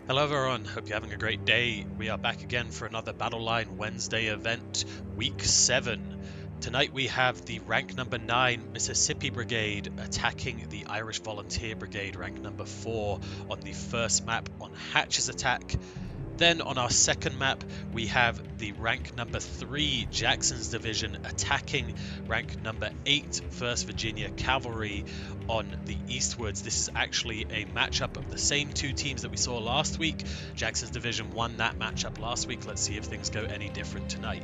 Hello everyone, hope you're having a great day. We are back again for another Battle Line Wednesday event, week 7. Tonight we have the rank number 9 Mississippi Brigade attacking the Irish Volunteer Brigade, rank number 4, on the first map on Hatch's attack. Then on our second map, we have the rank number 3 Jackson's Division attacking rank number 8 1st Virginia Cavalry on the eastwards. This is actually a matchup of the same two teams that we saw last week. Jackson's Division won that matchup last week. Let's see if things go any different tonight.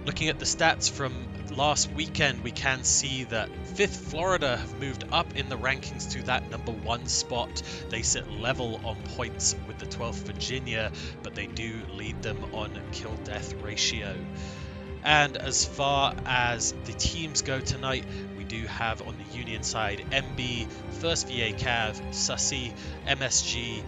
Looking at the stats from last weekend, we can see that 5th Florida have moved up in the rankings to that number 1 spot. They sit level on points with the 12th Virginia, but they do lead them on kill-death ratio. And as far as the teams go tonight, we do have on the Union side MB, 1st VA Cav, Sussy, MSG,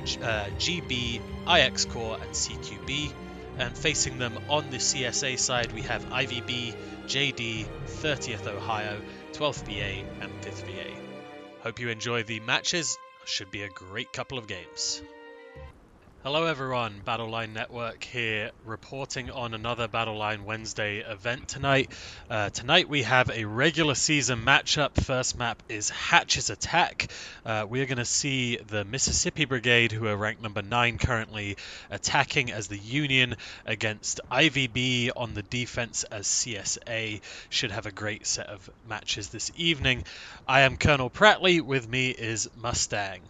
GB, IX Corps, and CQB. And facing them on the CSA side, we have IVB, JD, 30th Ohio, 12th VA, and 5th VA. Hope you enjoy the matches. Should be a great couple of games. Hello everyone, Battle Line Network here, reporting on another Battle Line Wednesday event tonight. Tonight we have a regular season matchup. First map is Hatch's Attack. We are going to see the Mississippi Brigade, who are ranked number 9 currently, attacking as the Union against IVB on the defense as CSA. Should have a great set of matches this evening. I am Colonel Pratly, with me is Mustang.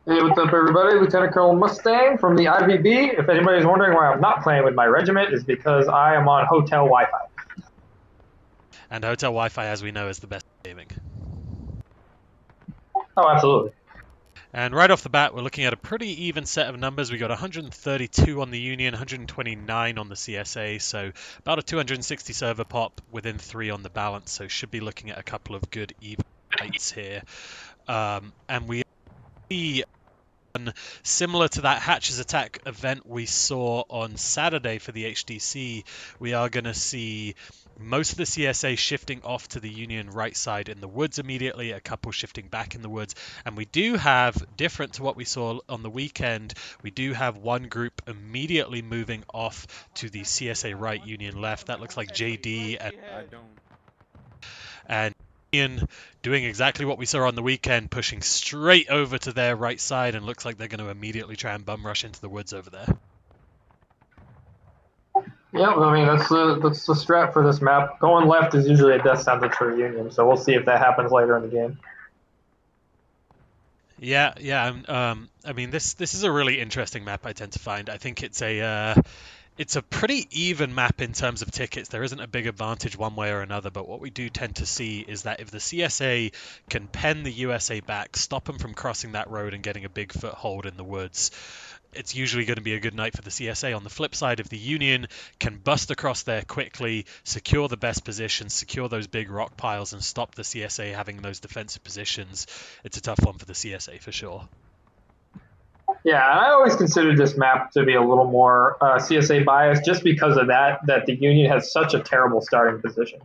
Hey, what's up, everybody? Lieutenant Colonel Mustang from the IVB. If anybody's wondering why I'm not playing with my regiment, is because I am on hotel Wi-Fi. And hotel Wi-Fi, as we know, is the best gaming. Oh, absolutely. And right off the bat, we're looking at a pretty even set of numbers. We got 132 on the Union, 129 on the CSA, so about a 260 server pop, within 3 on the balance, so should be looking at a couple of good even fights here. And we see, similar to that Hatch's Attack event we saw on Saturday for the HDC, we are going to see most of the CSA shifting off to the Union right side in the woods immediately, a couple shifting back in the woods, and we do have, different to what we saw on the weekend, we do have one group immediately moving off to the CSA right, Union left. That looks like JD and Union doing exactly what we saw on the weekend, pushing straight over to their right side, and looks like they're going to immediately try and bum rush into the woods over there. Yeah, I mean, that's the strat for this map. Going left is usually a death sentence for a Union, so we'll see if that happens later in the game. Yeah. I mean, this is a really interesting map, I tend to find. I think it's a pretty even map in terms of tickets. There isn't a big advantage one way or another, but what we do tend to see is that if the CSA can pen the USA back, stop them from crossing that road and getting a big foothold in the woods, it's usually going to be a good night for the CSA. On the flip side, if the Union can bust across there quickly, secure the best positions, secure those big rock piles, and stop the CSA having those defensive positions, it's a tough one for the CSA for sure. Yeah, I always considered this map to be a little more CSA biased just because of that the Union has such a terrible starting position.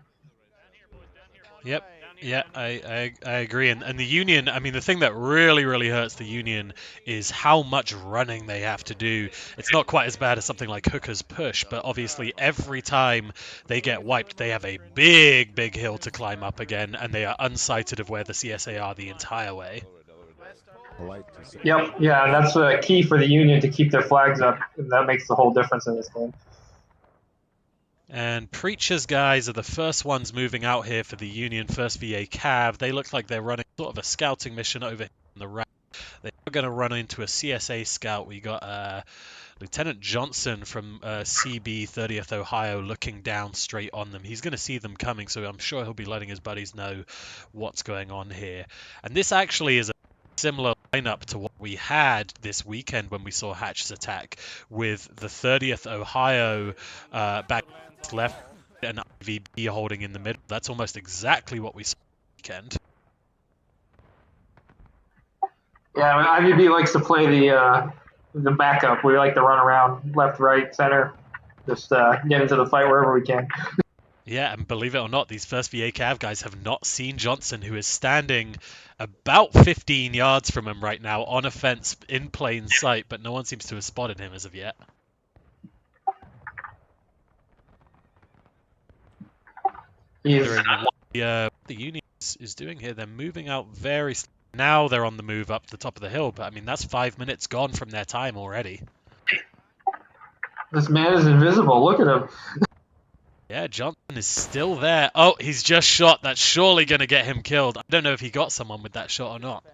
Yep. Yeah, I agree. And the Union, I mean, the thing that really hurts the Union is how much running they have to do. It's not quite as bad as something like Hooker's Push, but obviously every time they get wiped, they have a big hill to climb up again, and they are unsighted of where the CSA are the entire way. Yep, yeah, and that's a key for the Union to keep their flags up, and that makes the whole difference in this game. And Preacher's guys are the first ones moving out here for the Union, 1st VA Cav. They look like they're running sort of a scouting mission over here on the right. They're going to run into a CSA scout. We got Lieutenant Johnson from CB 30th Ohio looking down straight on them. He's going to see them coming, so I'm sure he'll be letting his buddies know what's going on here. And this actually is a similar lineup to what we had this weekend when we saw Hatch's Attack, with the 30th Ohio back left and IVB holding in the middle. That's almost exactly what we saw this weekend. Yeah, I mean, IVB likes to play the backup. We like to run around left, right, center, just get into the fight wherever we can. Yeah, and believe it or not, these first VA Cav guys have not seen Johnson, who is standing about 15 yards from him right now on a fence in plain sight, but no one seems to have spotted him as of yet. Wondering what the Union is doing here. They're moving out very slowly. Now they're on the move up the top of the hill, but I mean, that's 5 minutes gone from their time already. This man is invisible. Look at him. Yeah, Johnson is still there. Oh, he's just shot. That's surely going to get him killed. I don't know if he got someone with that shot or not.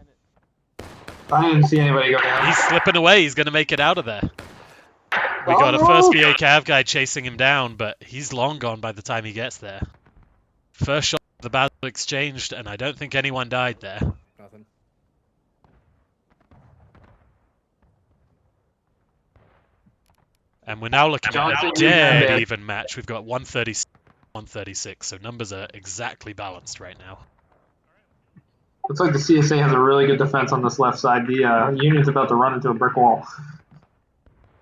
I didn't see anybody go down. He's slipping away. He's going to make it out of there. We got a first VA Cav guy chasing him down, but he's long gone by the time he gets there. First shot of the battle exchanged, and I don't think anyone died there. Nothing. And we're now looking at a dead even match. We've got 136, 136, so numbers are exactly balanced right now. Looks like the CSA has a really good defense on this left side. The Union's about to run into a brick wall.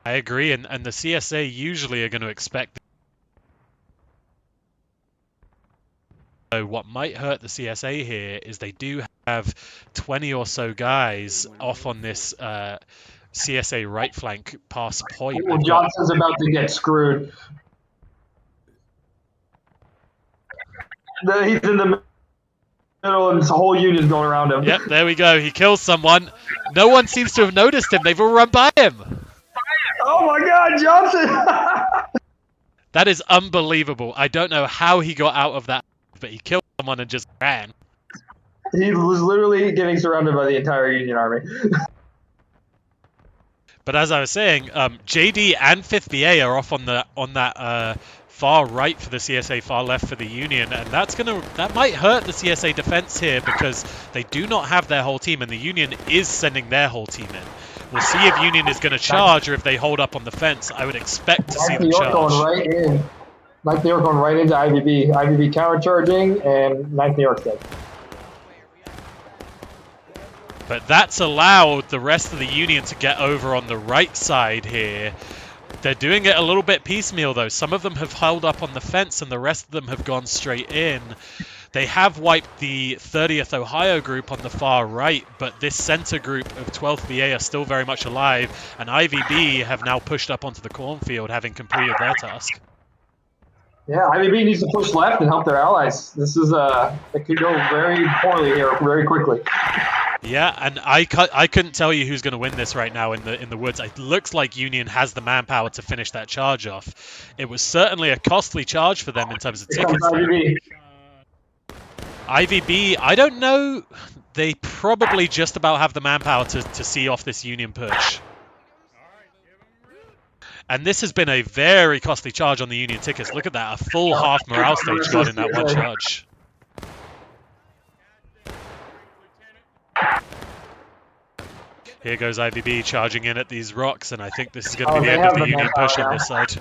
I agree, and the CSA usually are going to expect. So what might hurt the CSA here is they do have 20 or so guys off on this CSA right flank past point. Well, Johnson's about to get screwed. He's in the middle, and this whole union's going around him. Yep, there we go. He kills someone. No one seems to have noticed him. They've all run by him. Oh my God, Johnson! That is unbelievable. I don't know how he got out of that, but he killed someone and just ran. He was literally getting surrounded by the entire Union army. But as I was saying, JD and 5th VA are off on that far right for the CSA, far left for the Union, and that might hurt the CSA defense here because they do not have their whole team, and the Union is sending their whole team in. We'll see if Union is going to charge or if they hold up on the fence. I would expect to see them charge. Going right in. 9th New York going right into IVB. IVB countercharging, and 9th New York dead. But that's allowed the rest of the Union to get over on the right side here. They're doing it a little bit piecemeal, though. Some of them have held up on the fence, and the rest of them have gone straight in. They have wiped the 30th Ohio group on the far right, but this center group of 12th VA are still very much alive, and IVB have now pushed up onto the cornfield, having completed their task. Yeah, IVB needs to push left and help their allies. This is it could go very poorly here very quickly. Yeah, and I couldn't tell you who's going to win this right now in the woods. It looks like Union has the manpower to finish that charge off. It was certainly a costly charge for them in terms of tickets. IVB, I don't know. They probably just about have the manpower to see off this Union push. And this has been a very costly charge on the Union tickets. Look at that, a full half morale stage got in that one charge. Here goes IVB charging in at these rocks, and I think this is going to be the end of the Union push on this side.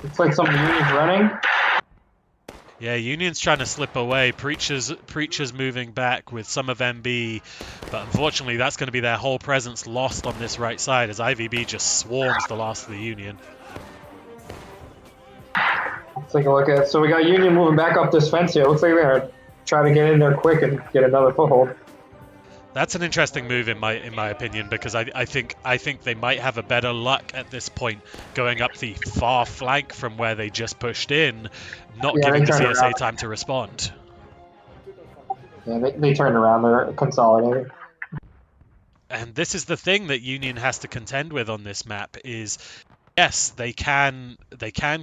Looks like some of the Union's running. Yeah, Union's trying to slip away. Preacher's moving back with some of MB, but unfortunately that's going to be their whole presence lost on this right side as IVB just swarms the last of the Union. Let's take a look at it. So we got Union moving back up this fence here. Looks like they're going to try to get in there quick and get another foothold. That's an interesting move in my opinion, because I think they might have a better luck at this point going up the far flank from where they just pushed in, not giving the CSA time to respond. Yeah, they turned around. They're consolidating. And this is the thing that Union has to contend with on this map is, yes, they can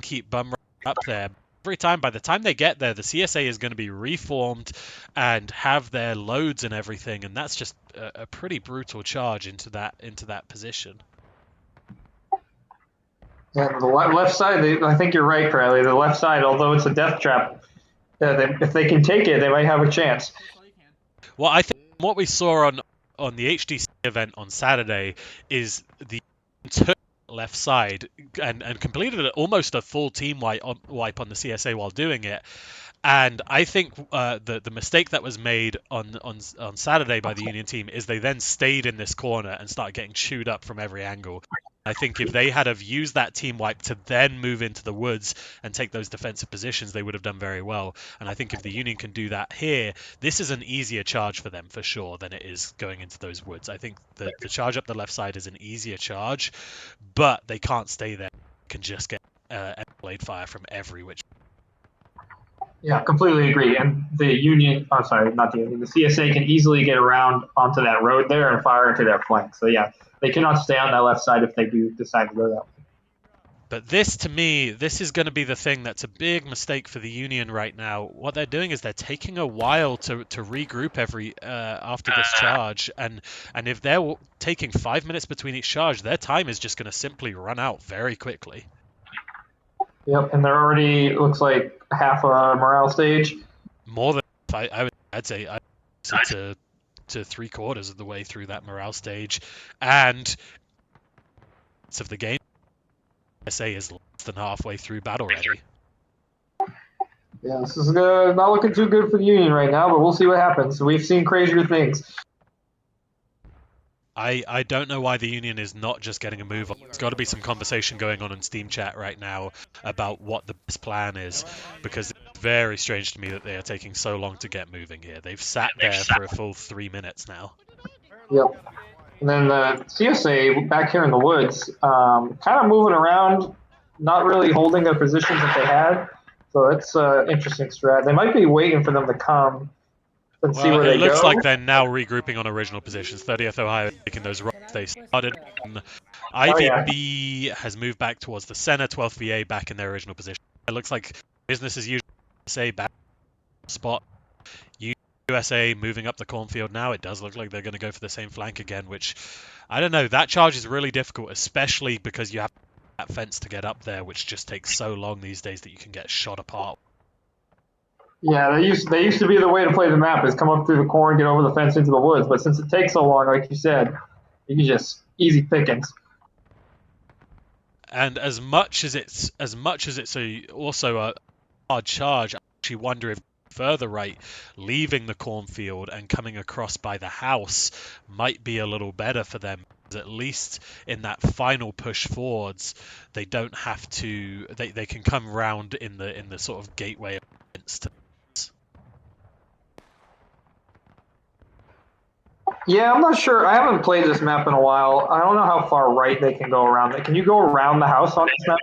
keep bum up there. Every time, by the time they get there, the CSA is going to be reformed and have their loads and everything, and that's just a pretty brutal charge into that position. Yeah, the left side. I think you're right, Pratly. The left side, although it's a death trap, if they can take it, they might have a chance. Well, I think what we saw on the HDC event on Saturday is the left side and completed almost a full team wipe on the CSA while doing it. And I think the mistake that was made on Saturday by the Union team is they then stayed in this corner and started getting chewed up from every angle. I think if they had have used that team wipe to then move into the woods and take those defensive positions, they would have done very well. And I think if the Union can do that here, this is an easier charge for them for sure than it is going into those woods. I think the charge up the left side is an easier charge, but they can't stay there. They can just get blade fire from every which. Yeah, completely agree. And the Union, I'm sorry, not the Union, the CSA can easily get around onto that road there and fire into their flank. So yeah, they cannot stay on that left side if they do decide to go that way. But this, to me, this is going to be the thing that's a big mistake for the Union right now. What they're doing is they're taking a while to regroup after this charge, and if they're taking 5 minutes between each charge, their time is just going to simply run out very quickly. Yep, and they're already, looks like, half a morale stage. More than I'd say to 3/4 of the way through that morale stage, and of the game. SA is less than halfway through battle ready. Yeah, this is not looking too good for the Union right now, but we'll see what happens. We've seen crazier things. I don't know why the Union is not just getting a move on. There's got to be some conversation going on in Steam chat right now about what the best plan is, because it's very strange to me that they are taking so long to get moving here. They've sat there for a full 3 minutes now. Yep. And then the CSA back here in the woods, kind of moving around, not really holding the positions that they had. So that's an interesting strat. They might be waiting for them to come and see where they go. It looks like they're now regrouping on original positions. 30th Ohio taking those rocks they started. IVB has moved back towards the center. 12th VA back in their original position. It looks like business as usual. Say back spot. USA moving up the cornfield now. It does look like they're going to go for the same flank again, which, I don't know, that charge is really difficult, especially because you have that fence to get up there, which just takes so long these days that you can get shot apart. Yeah, they used to be the way to play the map, is come up through the corn, get over the fence into the woods, but since it takes so long, like you said, you can just easy pickings. And as much as it's also a hard charge, I actually wonder if further right, leaving the cornfield and coming across by the house might be a little better for them. At least in that final push forwards, they don't have to. They can come round in the sort of gateway. Yeah, I'm not sure. I haven't played this map in a while. I don't know how far right they can go around it. Can you go around the house on this map?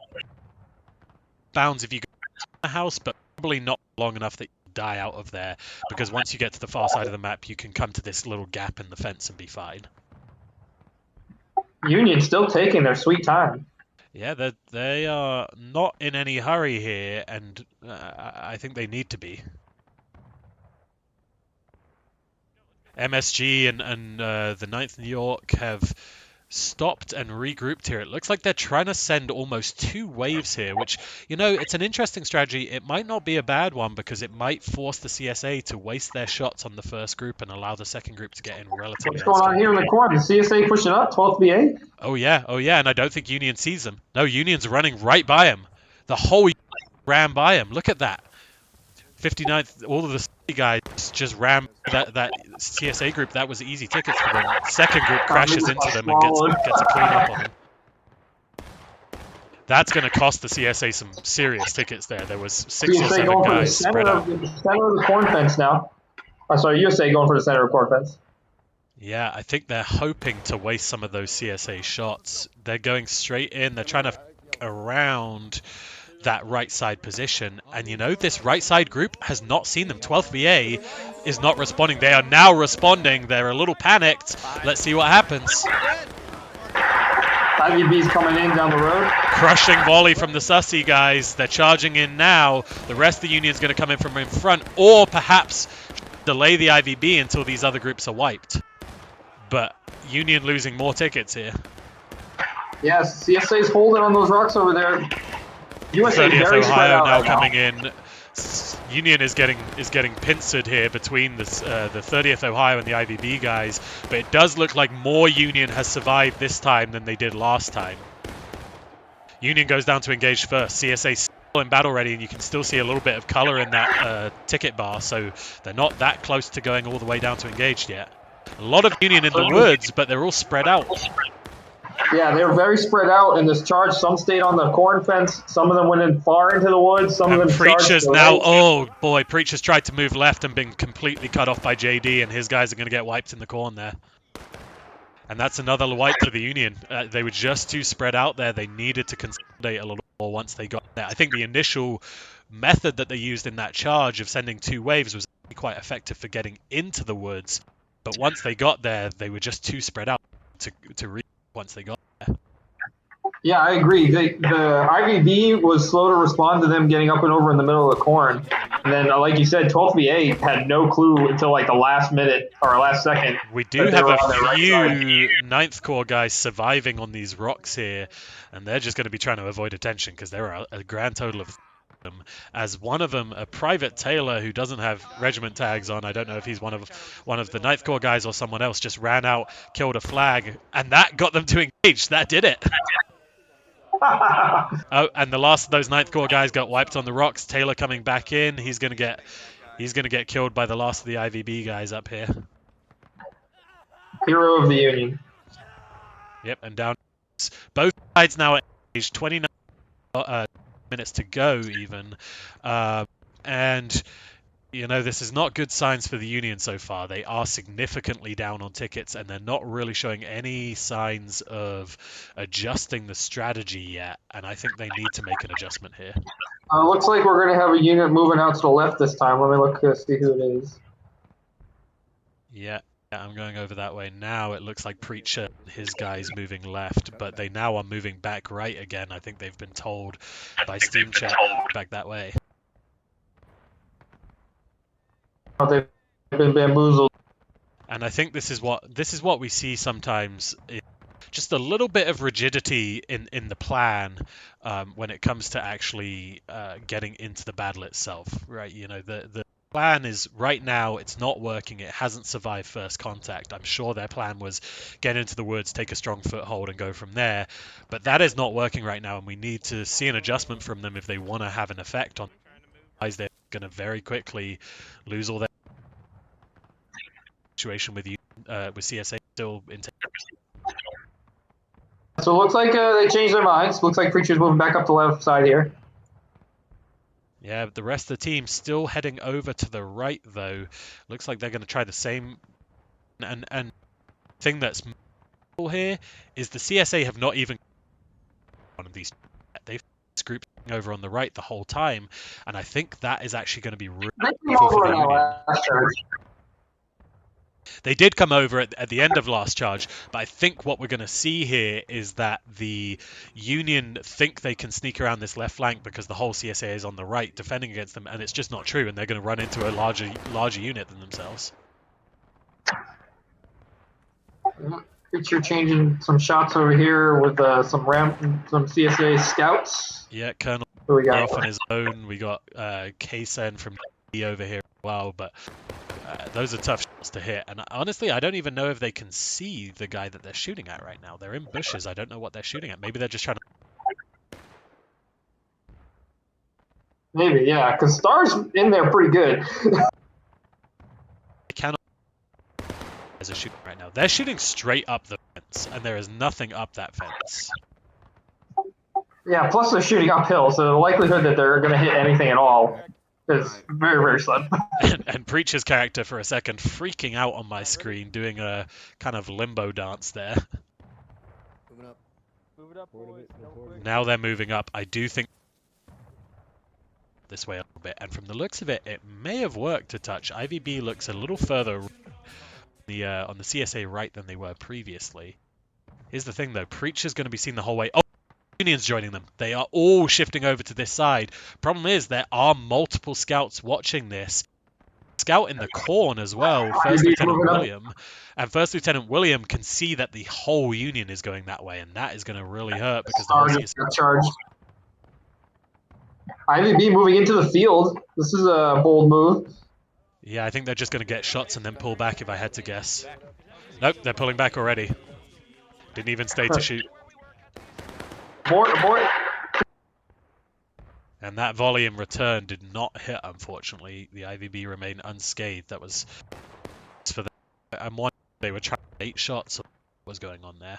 Bounds if you go around the house, but probably not long enough that die out of there, because once you get to the far side of the map you can come to this little gap in the fence and be fine. Union still taking their sweet time. Yeah, they are not in any hurry here, and I think they need to be. MSG and the 9th New York have stopped and regrouped here. It looks like they're trying to send almost 2 waves here, which, you know, it's an interesting strategy. It might not be a bad one, because it might force the CSA to waste their shots on the first group and allow the second group to get in relatively. What's going on here in the corner? The CSA pushing up, 12th VA? Oh yeah, and I don't think Union sees them. No, Union's running right by him. The whole ran by him. Look at that. 59th, all of the guys just ran that CSA group. That was easy tickets for them. Second group crashes into them and gets a clean up on them. That's going to cost the CSA some serious tickets there. There was 6 or 7 guys spread out. The center of the corn fence now. Oh, sorry, USA going for the center of the corn fence. Yeah, I think they're hoping to waste some of those CSA shots. They're going straight in. They're trying to around that right side position, and you know, this right side group has not seen them. 12th VA is not responding. They are now responding. They're a little panicked. Let's see what happens. IVB's coming in down the road. Crushing volley from the Sussy guys. They're charging in now. The rest of the Union's going to come in from in front, or perhaps delay the IVB until these other groups are wiped. But Union losing more tickets here. Yes, CSA's holding on those rocks over there. USA 30th Ohio now coming in. Union is getting pincered here between the 30th Ohio and the IVB guys, but it does look like more Union has survived this time than they did last time. Union goes down to engage first. CSA still in battle ready, and you can still see a little bit of color in that ticket bar, so they're not that close to going all the way down to engaged yet. A lot of Union in the woods, but they're all spread out. Yeah, they were very spread out in this charge. Some stayed on the corn fence. Some of them went in far into the woods. Some of And them charged to Preacher's the now, right. oh boy, Preacher's tried to move left and been completely cut off by JD, and his guys are going to get wiped in the corn there. And that's another wipe for the Union. They were just too spread out there. They needed to consolidate a little more once they got there. I think the initial method that they used in that charge of sending 2 waves was quite effective for getting into the woods. But once they got there, they were just too spread out to reach once they got there. Yeah, I agree. The IVB was slow to respond to them getting up and over in the middle of the corn. And then, like you said, 12VA had no clue until like the last minute or last second. We do have a few 9th Corps guys surviving on these rocks here, and they're just going to be trying to avoid attention because there are a grand total of them. As one of them, a Private Taylor who doesn't have regiment tags on, I don't know if he's one of the 9th Corps guys or someone else, just ran out, killed a flag, and that got them to engage. That did it. Oh, and the last of those 9th Corps guys got wiped on the rocks. Taylor coming back in. He's gonna get killed by the last of the IVB guys up here. Hero of the Union. Yep, and down. Both sides now at age 29 minutes to go even. And you know, this is not good signs for the Union so far. They are significantly down on tickets, and they're not really showing any signs of adjusting the strategy yet. And I think they need to make an adjustment here. Looks like we're going to have a unit moving out to the left this time. Let me look to see who it is. Yeah, I'm going over that way now. It looks like Preacher and his guys moving left, but they now are moving back right again. I think they've been told by Steam Chat back that way. They've been bamboozled. And I think this is what we see sometimes. Just a little bit of rigidity in the plan when it comes to actually getting into the battle itself, right? You know, the plan is right now it's not working. It hasn't survived first contact. I'm sure their plan was get into the woods, take a strong foothold, and go from there. But that is not working right now, and we need to see an adjustment from them if they want to have an effect on guys. They're going to very quickly lose all their situation with CSA still in. So it looks like they changed their minds. Looks like Preacher's moving back up the left side here. Yeah, the rest of the team still heading over to the right, though. Looks like they're going to try the same. And thing that's cool here is the CSA have not even one of these. They've grouped over on the right the whole time, and I think that is actually going to be really helpful for the Union. They did come over at the end of last charge, but I think what we're going to see here is that the Union think they can sneak around this left flank because the whole CSA is on the right defending against them, and it's just not true, and they're going to run into a larger unit than themselves. Preacher changing some shots over here with some CSA scouts. Yeah, Colonel off on his own. We got Kaysen from D over here as well, but those are tough shots to hit. And honestly, I don't even know if they can see the guy that they're shooting at right now. They're in bushes. I don't know what they're shooting at. Maybe they're just trying to... Maybe, yeah, because Star's in there pretty good. They cannot... As a shooting right now. They're shooting straight up the fence, and there is nothing up that fence. Yeah, plus they're shooting uphill, so the likelihood that they're going to hit anything at all is very, very slim. And Preacher's character for a second freaking out on my screen, doing a kind of limbo dance there. Now they're moving up. I do think this way a little bit, and from the looks of it, it may have worked a touch. IVB looks a little further on the CSA right than they were previously. Here's the thing though, Preacher's going to be seen the whole way. Oh, Union's joining them. They are all shifting over to this side. Problem is, there are multiple scouts watching this. Scout in the corn as well, First Lieutenant William. And First Lieutenant William can see that the whole Union is going that way, and that is going to really hurt because the whole CSA... charged. IVB moving into the field. This is a bold move. Yeah, I think they're just going to get shots and then pull back if I had to guess. Nope, they're pulling back already. Didn't even stay to shoot. Abort. And that volley in return did not hit, unfortunately. The IVB remained unscathed. That was for them. And one, they were trying 8 shots. So what was going on there?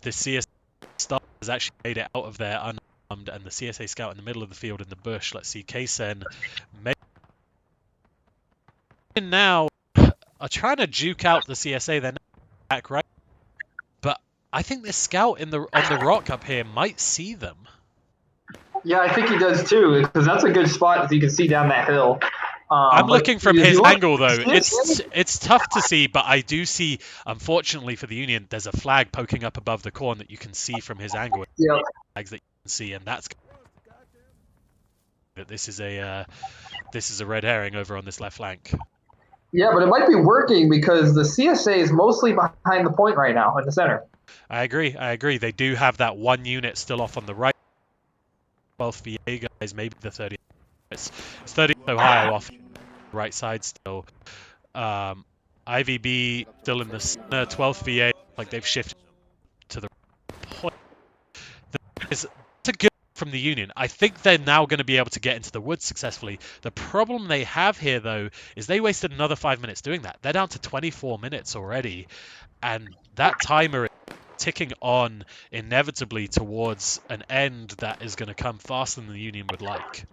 The CSA star has actually made it out of there unarmed, and the CSA scout in the middle of the field in the bush. Let's see, Kaysen now are trying to juke out the CSA. They're back right, but I think this scout on the rock up here might see them. Yeah, I think he does too, because that's a good spot that you can see down that hill. I'm looking from his angle though. CSA? It's tough to see, but I do see, unfortunately for the Union, there's a flag poking up above the corn that you can see from his angle. Yeah. Flags that you can see, and that's that this is a red herring over on this left flank. Yeah, but it might be working because the CSA is mostly behind the point right now in the center. I agree. They do have that one unit still off on the right. 12th VA guys, maybe the 30th. It's 30th Ohio off the right side still. IVB still in the center. 12th VA, like they've shifted to the point. It's a good from the Union. I think they're now going to be able to get into the woods successfully. The problem they have here, though, is they wasted another 5 minutes doing that. They're down to 24 minutes already, and that timer is ticking on inevitably towards an end that is going to come faster than the Union would like.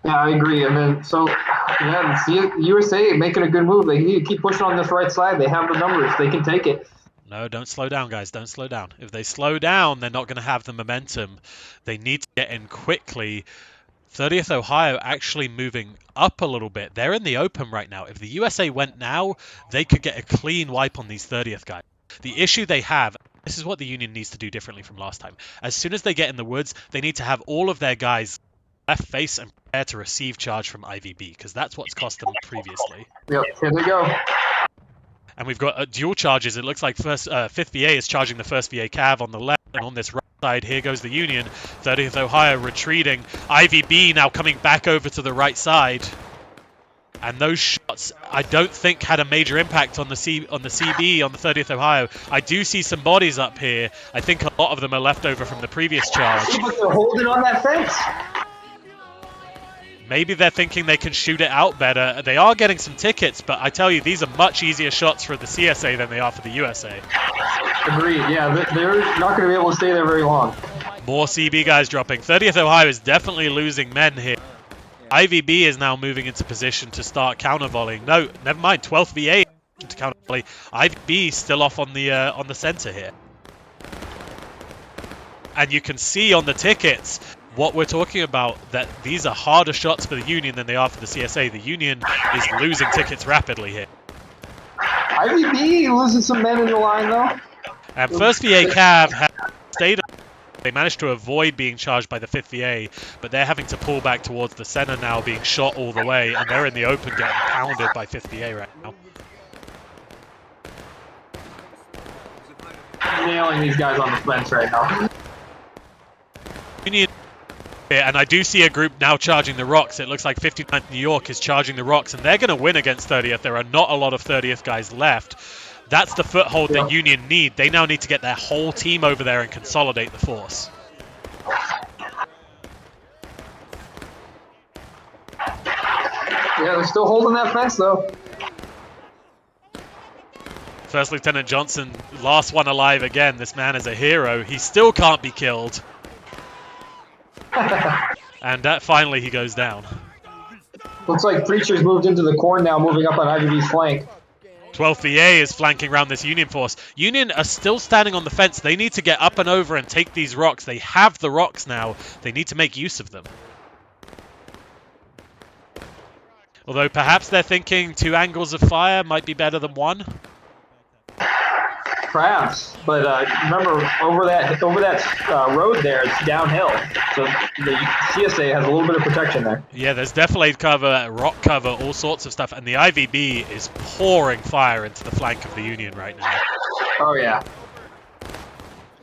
Yeah, I agree. And then, so, yeah, the USA making a good move. They need to keep pushing on this right side. They have the numbers. They can take it. No, don't slow down, guys. Don't slow down. If they slow down, they're not going to have the momentum. They need to get in quickly. 30th Ohio actually moving up a little bit. They're in the open right now. If the USA went now, they could get a clean wipe on these 30th guys. The issue they have, this is what the Union needs to do differently from last time. As soon as they get in the woods, they need to have all of their guys left face and prepare to receive charge from IVB, because that's what's cost them previously. Yep, here they go. And we've got dual charges. It looks like 5th VA is charging the 1st VA Cav on the left, and on this right side, here goes the Union. 30th Ohio retreating. IVB now coming back over to the right side. And those shots, I don't think, had a major impact on the CB, on the 30th Ohio. I do see some bodies up here. I think a lot of them are left over from the previous charge. But they're holding on that fence. Maybe they're thinking they can shoot it out better. They are getting some tickets, but I tell you, these are much easier shots for the CSA than they are for the USA. Agreed, yeah. They're not going to be able to stay there very long. More CB guys dropping. 30th Ohio is definitely losing men here. IVB is now moving into position to start counter-volleying. No, never mind. 12th VA to counter-volley. IVB still off on the center here. And you can see on the tickets what we're talking about, that these are harder shots for the Union than they are for the CSA. The Union is losing tickets rapidly here. IVB losing some men in the line, though. And 1st VA Cav have stayed. They managed to avoid being charged by the 5th VA, but they're having to pull back towards the center now, being shot all the way, and they're in the open getting pounded by 5th VA right now. Nailing these guys on the fence right now. Union. And I do see a group now charging the rocks. It looks like 59th New York is charging the rocks, and they're going to win against 30th. There are not a lot of 30th guys left. That's the foothold that Union need. They now need to get their whole team over there and consolidate the force. Yeah, they're still holding that fence, though. First Lieutenant Johnson, last one alive again. This man is a hero. He still can't be killed. And finally he goes down. Looks like Preacher's moved into the corn now, moving up on IVB's flank. 12th VA is flanking around this Union force. Union are still standing on the fence. They need to get up and over and take these rocks. They have the rocks now. They need to make use of them. Although perhaps they're thinking 2 angles of fire might be better than 1. Perhaps, but remember, over that road there, it's downhill, so the CSA has a little bit of protection there. Yeah, there's defilade cover, rock cover, all sorts of stuff, and the IVB is pouring fire into the flank of the Union right now. Oh yeah.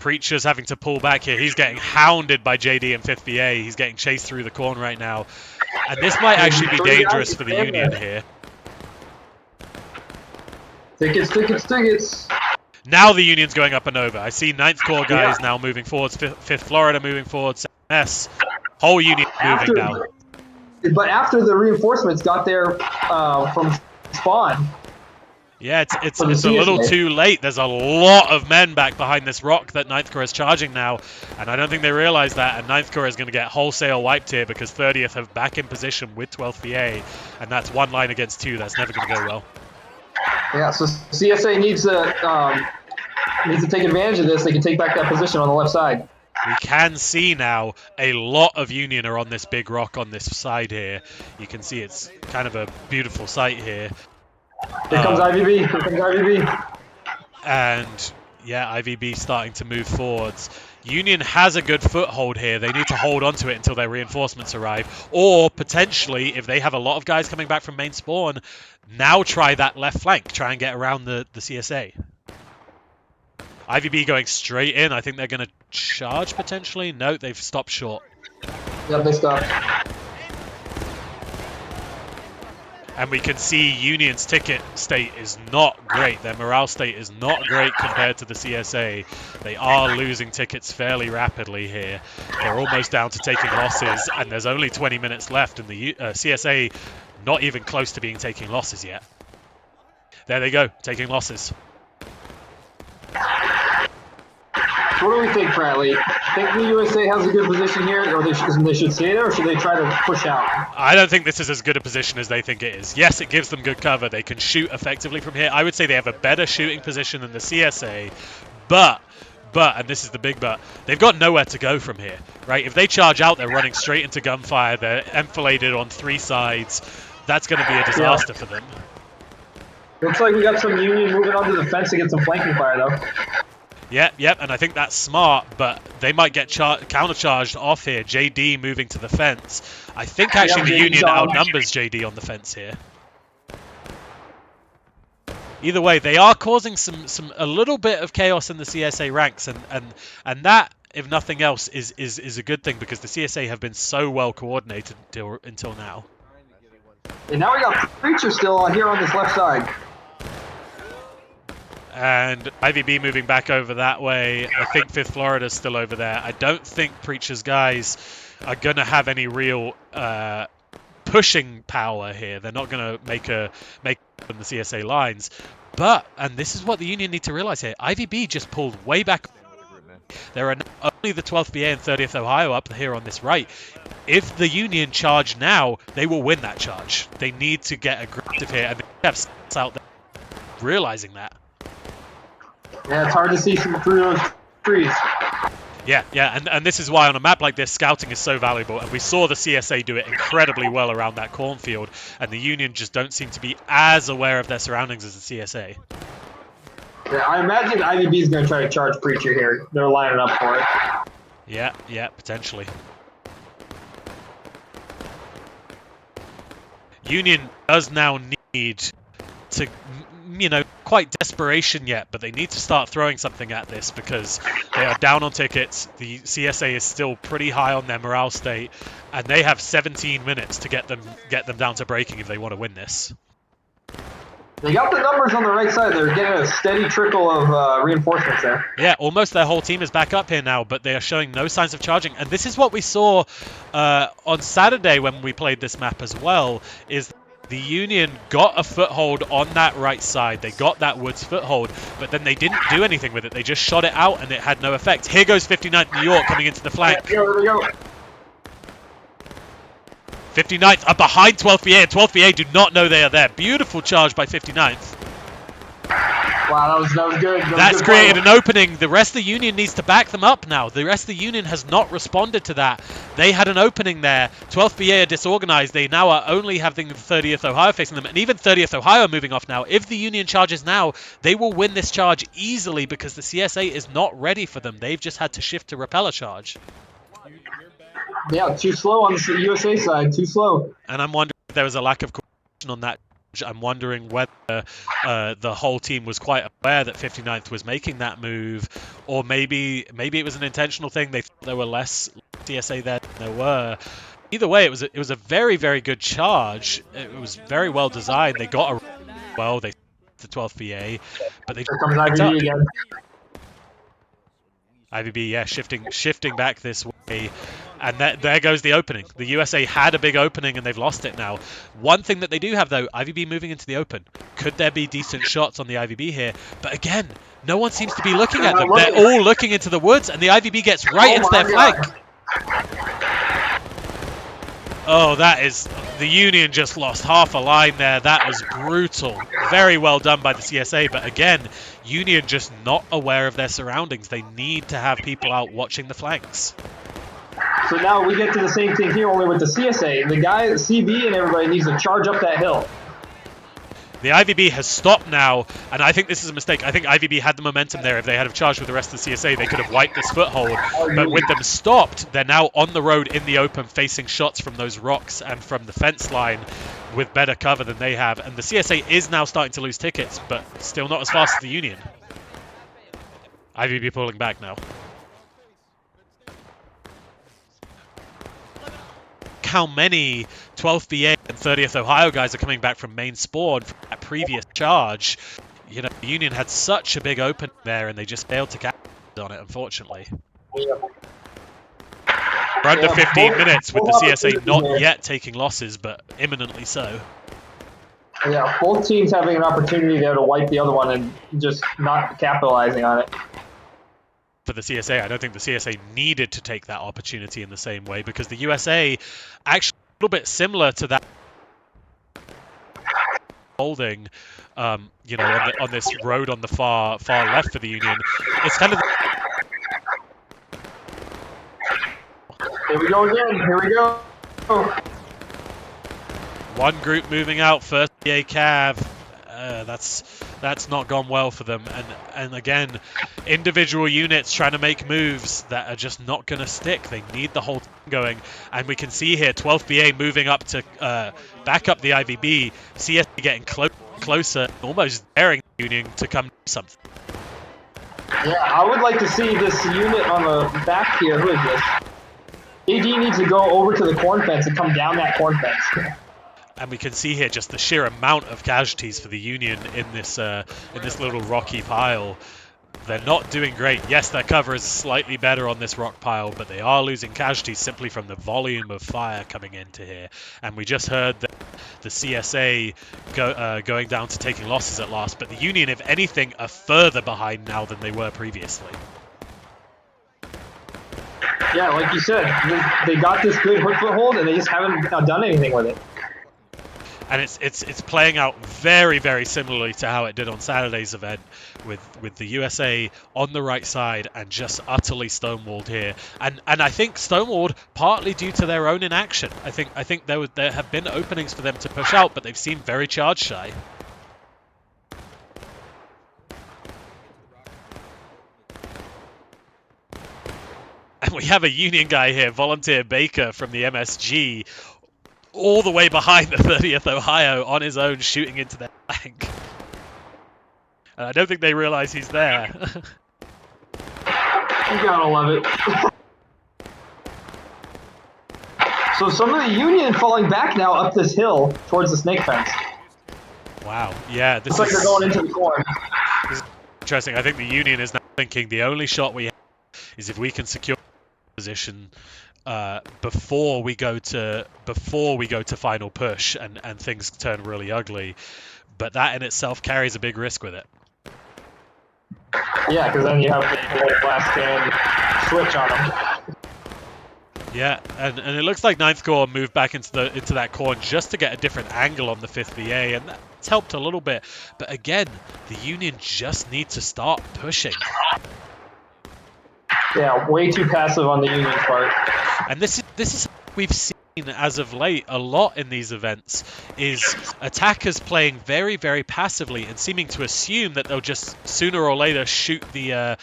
Preacher's having to pull back here. He's getting hounded by JD and 5th VA. He's getting chased through the corn right now, and this might actually be dangerous for the Union here. Tickets. Now the Union's going up and over. I see 9th Corps guys now moving forwards, 5th Florida moving forwards, 7th. Whole Union moving now. But after the reinforcements got there from spawn, Yeah, for the it's a little CSA. too late. There's a lot of men back behind this rock that 9th Corps is charging now, and I don't think they realize that, and 9th Corps is going to get wholesale wiped here because 30th have back in position with 12th VA, and that's one line against two. That's never going to go well. Yeah, so CSA needs to take advantage of this. They can take back that position on the left side. We can see now a lot of Union are on this big rock on this side here. You can see it's kind of a beautiful sight here. Here comes IVB. Here comes IVB. And yeah, IVB starting to move forwards. Union has a good foothold here. They need to hold on to it until their reinforcements arrive. Or potentially, if they have a lot of guys coming back from main spawn, now try that left flank. Try and get around the CSA. IVB going straight in. I think they're going to charge potentially. No, they've stopped short. Yep, they stopped. And we can see Union's ticket state is not great. Their morale state is not great compared to the CSA. They are losing tickets fairly rapidly here. They're almost down to taking losses, and there's only 20 minutes left, and the CSA not even close to being taking losses yet. There they go, taking losses. What do we think, Pratly? Think the USA has a good position here, or they should stay there, or should they try to push out? I don't think this is as good a position as they think it is. Yes, it gives them good cover. They can shoot effectively from here. I would say they have a better shooting position than the CSA, but, and this is the big but, they've got nowhere to go from here, right? If they charge out, they're running straight into gunfire. They're enfiladed on three sides. That's going to be a disaster for them. Looks like we got some Union moving onto the fence to get some flanking fire, though. Yep, and I think that's smart, but they might get countercharged off here. JD moving to the fence. I think actually the Union outnumbers JD on the fence here. Either way, they are causing a little bit of chaos in the CSA ranks, and that, if nothing else, is a good thing because the CSA have been so well coordinated until now. And now we got Preacher still on here on this left side. And IVB moving back over that way. I think 5th Florida's still over there. I don't think Preacher's guys are going to have any real pushing power here. They're not going to make from the CSA lines. But, and this is what the Union need to realize here, IVB just pulled way back. There are only the 12th VA and 30th Ohio up here on this right. If the Union charge now, they will win that charge. They need to get aggressive here, and they have stats out there realizing that. Yeah, it's hard to see through those trees. Yeah, and this is why on a map like this, scouting is so valuable. And we saw the CSA do it incredibly well around that cornfield, and the Union just don't seem to be as aware of their surroundings as the CSA. Yeah, I imagine IVB is going to try to charge Preacher here. They're lining up for it. Yeah, potentially. Union does now need to, quite desperation yet, but they need to start throwing something at this because they are down on tickets. The CSA is still pretty high on their morale state, and they have 17 minutes to get them down to breaking if they want to win this. They got the numbers on the right side. They're getting a steady trickle of reinforcements there. Yeah, almost their whole team is back up here now, but they are showing no signs of charging. And this is what we saw on Saturday when we played this map as well, is the Union got a foothold on that right side. They got that woods foothold, but then they didn't do anything with it. They just shot it out, and it had no effect. Here goes 59th New York coming into the flank. There we go. 59th are behind 12th VA, and 12th VA do not know they are there. Beautiful charge by 59th. Wow, that was good. That's created an opening. The rest of the Union needs to back them up now. The rest of the Union has not responded to that. They had an opening there. 12th VA are disorganized. They now are only having the 30th Ohio facing them, and even 30th Ohio are moving off now. If the Union charges now, they will win this charge easily because the CSA is not ready for them. They've just had to shift to repeller charge. Yeah, too slow on the USA side. Too slow. And I'm wondering if there was a lack of coordination on that. I'm wondering whether the whole team was quite aware that 59th was making that move, or maybe it was an intentional thing. They thought there were less CSA there than there were. Either way, it was a very, very good charge. It was very well designed. They got they the 12th VA, but they Here comes IVB again. IVB, yeah, shifting back this way. And there goes the opening. The USA had a big opening and they've lost it now. One thing that they do have, though, IVB moving into the open. Could there be decent shots on the IVB here? But again, no one seems to be looking at them. They're all looking into the woods, and the IVB gets right into their flank. Oh, that is... The Union just lost half a line there. That was brutal. Very well done by the CSA. But again, Union just not aware of their surroundings. They need to have people out watching the flanks. So now we get to the same thing here, only with the CSA. The guy, CB and everybody needs to charge up that hill. The IVB has stopped now, and I think this is a mistake. I think IVB had the momentum there. If they had charged with the rest of the CSA, they could have wiped this foothold. But with them stopped, they're now on the road in the open, facing shots from those rocks and from the fence line with better cover than they have. And the CSA is now starting to lose tickets, but still not as fast as the Union. IVB pulling back now. How many 12th BA and 30th Ohio guys are coming back from main spawn from that previous charge. You know, the Union had such a big open there and they just failed to capitalize on it, unfortunately. We're under 15 minutes with the CSA not yet taking losses, but imminently so. Yeah, both teams having an opportunity there to wipe the other one and just not capitalizing on it. For the CSA, I don't think the CSA needed to take that opportunity in the same way, because the USA actually a little bit similar to that holding, you know, on this road on the far left for the Union. It's kind of here we go again. Here we go. One group moving out first. BA Cav. That's not gone well for them, and again, individual units trying to make moves that are just not going to stick. They need the whole team going, and we can see here 12th BA moving up to back up the IVB. CS getting closer, almost daring the Union to come do something. Yeah, I would like to see this unit on the back here. Who is this? AD needs to go over to the corn fence and come down that corn fence. And we can see here just the sheer amount of casualties for the Union in this little rocky pile. They're not doing great. Yes, their cover is slightly better on this rock pile, but they are losing casualties simply from the volume of fire coming into here. And we just heard that the CSA going down to taking losses at last, but the Union, if anything, are further behind now than they were previously. Yeah, like you said, they got this good foothold, and they just haven't done anything with it. And it's playing out very, very similarly to how it did on Saturday's event, with the USA on the right side and just utterly stonewalled here. And I think stonewalled partly due to their own inaction. I think there have been openings for them to push out, but they've seemed very charge shy. And we have a Union guy here, Volunteer Baker from the MSG, all the way behind the 30th Ohio on his own, shooting into their flank. And I don't think they realize he's there. You gotta love it. So some of the Union falling back now up this hill towards the snake fence. Wow, yeah. Looks like they're going into the corn. This is interesting. I think the Union is now thinking the only shot we have is if we can secure position before we go to final push and things turn really ugly. But that in itself carries a big risk with it. Yeah, because then you have the last stand switch on them. Yeah, and it looks like 9th Corps moved back into that corn just to get a different angle on the 5th VA, and that's helped a little bit. But again, the Union just need to start pushing. Yeah, way too passive on the Union's part. And this is what we've seen as of late a lot in these events, is attackers playing very, very passively and seeming to assume that they'll just sooner or later shoot the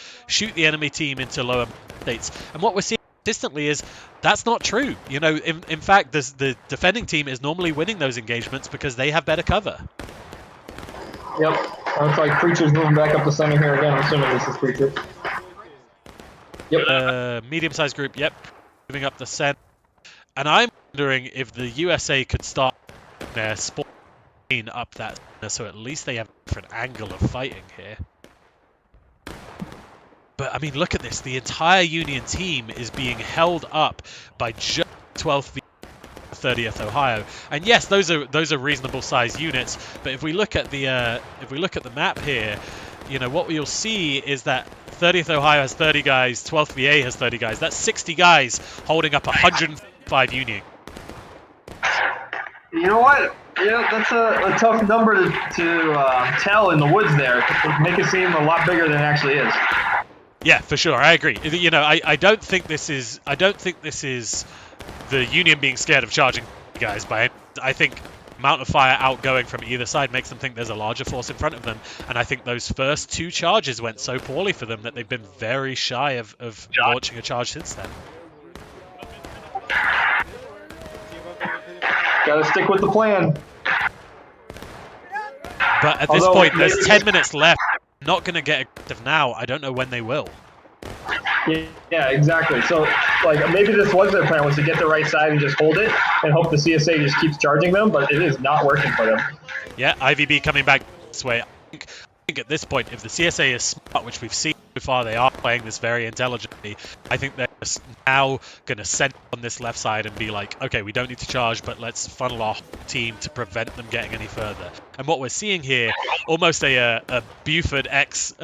enemy team into lower states. And what we're seeing consistently is that's not true. You know, in fact, the defending team is normally winning those engagements because they have better cover. Yep, looks like Preacher's moving back up the center here again. I'm assuming this is Preacher. Yep. Medium-sized group, yep. Moving up the center. And I'm wondering if the USA could start their spawn up that center, so at least they have a different angle of fighting here. But I mean, look at this. The entire Union team is being held up by just 12th v 30th Ohio. And yes, those are reasonable sized units. But if we look at the map here, you know, what you'll see is that 30th Ohio has 30 guys, 12th VA has 30 guys. That's 60 guys holding up 105 Union. You know what? Yeah, that's a tough number to tell in the woods there. Make it seem a lot bigger than it actually is. Yeah, for sure. I agree. You know, I don't think this is the Union being scared of charging guys by. I think amount of fire outgoing from either side makes them think there's a larger force in front of them, and I think those first 2 charges went so poorly for them that they've been very shy of launching a charge since then. Gotta stick with the plan. But at this point, there's 10 minutes left. Not going to get aggressive now. I don't know when they will. Yeah, exactly. So, like, maybe this was their plan, was to get the right side and just hold it and hope the CSA just keeps charging them, but it is not working for them. Yeah, IVB coming back this way. I think at this point, if the CSA is smart, which we've seen so far, they are playing this very intelligently. I think they're just now going to send on this left side and be like, okay, we don't need to charge, but let's funnel our team to prevent them getting any further. And what we're seeing here, almost a Buford-esque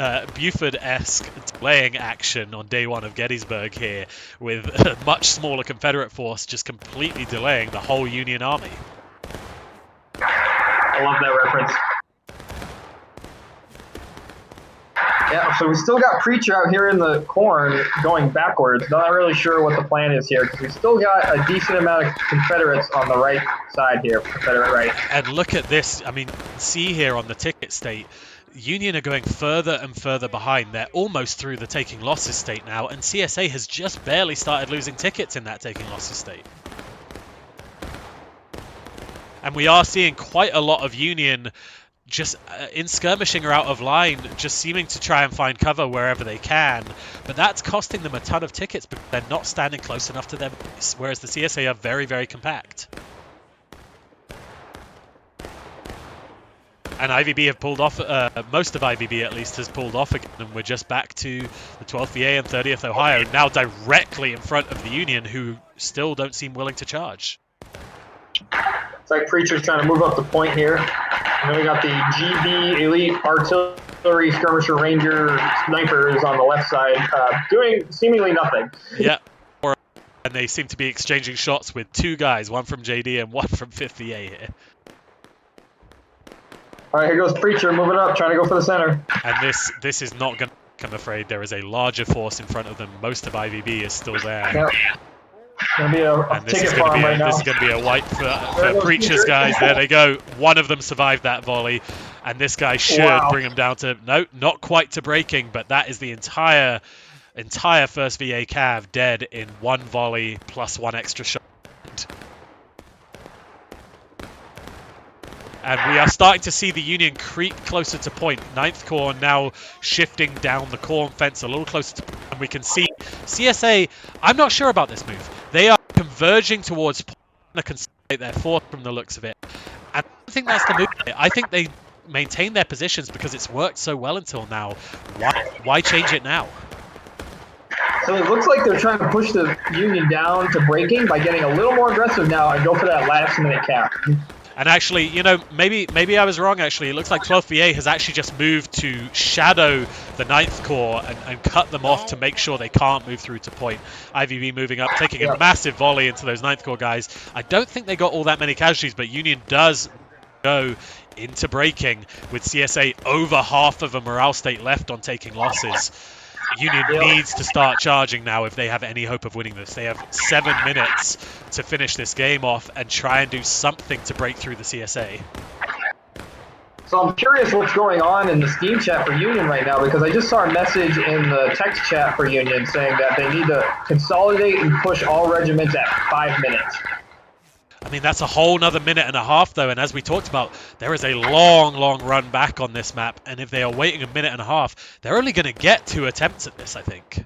delaying action on day 1 of Gettysburg here, with a much smaller Confederate force just completely delaying the whole Union army. I love that reference. Yeah, so we still got Preacher out here in the corn going backwards. Not really sure what the plan is here, because we still got a decent amount of Confederates on the right side here, Confederate right. And look at this. I mean, see here on the ticket state, Union are going further and further behind. They're almost through the taking losses state now, and CSA has just barely started losing tickets in that taking losses state. And we are seeing quite a lot of Union just in skirmishing or out of line, just seeming to try and find cover wherever they can. But that's costing them a ton of tickets because they're not standing close enough to their base, whereas the CSA are very, very compact. And IVB have pulled off, most of IVB at least has pulled off again, and we're just back to the 12th VA and 30th Ohio, now directly in front of the Union, who still don't seem willing to charge. It's like Preacher's trying to move up the point here. And then we got the GB Elite Artillery Skirmisher Ranger Snipers on the left side, doing seemingly nothing. Yeah, and they seem to be exchanging shots with 2 guys, one from JD and one from 5th VA here. All right, here goes Preacher moving up, trying to go for the center. And this is not going to work, I'm afraid. There is a larger force in front of them. Most of IVB is still there. Yep. Gonna be a ticket farm right now. This is going to be a wipe for Preacher's guys. There they go. One of them survived that volley, and this guy should bring him down to, no, not quite to breaking, but that is the entire first VA cav dead in 1 volley plus 1 extra shot. And we are starting to see the Union creep closer to point. 9th Corps now shifting down the corn fence a little closer to point. And we can see CSA, I'm not sure about this move. They are converging towards point to consolidate their force from the looks of it. And I don't think that's the move. I think they maintain their positions because it's worked so well until now. Why change it now? So it looks like they're trying to push the Union down to breaking by getting a little more aggressive now and go for that last minute cap. And actually, you know, maybe I was wrong, actually. It looks like 12th VA has actually just moved to shadow the 9th Corps and cut them off to make sure they can't move through to point. IVB moving up, taking a massive volley into those 9th Corps guys. I don't think they got all that many casualties, but Union does go into breaking with CSA over half of a morale state left on taking losses. Union needs to start charging now if they have any hope of winning this. They have 7 minutes to finish this game off and try and do something to break through the CSA. So I'm curious what's going on in the Steam chat for Union right now, because I just saw a message in the text chat for Union saying that they need to consolidate and push all regiments at 5 minutes. I mean, that's a whole nother minute and a half, though, and as we talked about, there is a long, long run back on this map, and if they are waiting a minute and a half, they're only going to get 2 attempts at this, I think.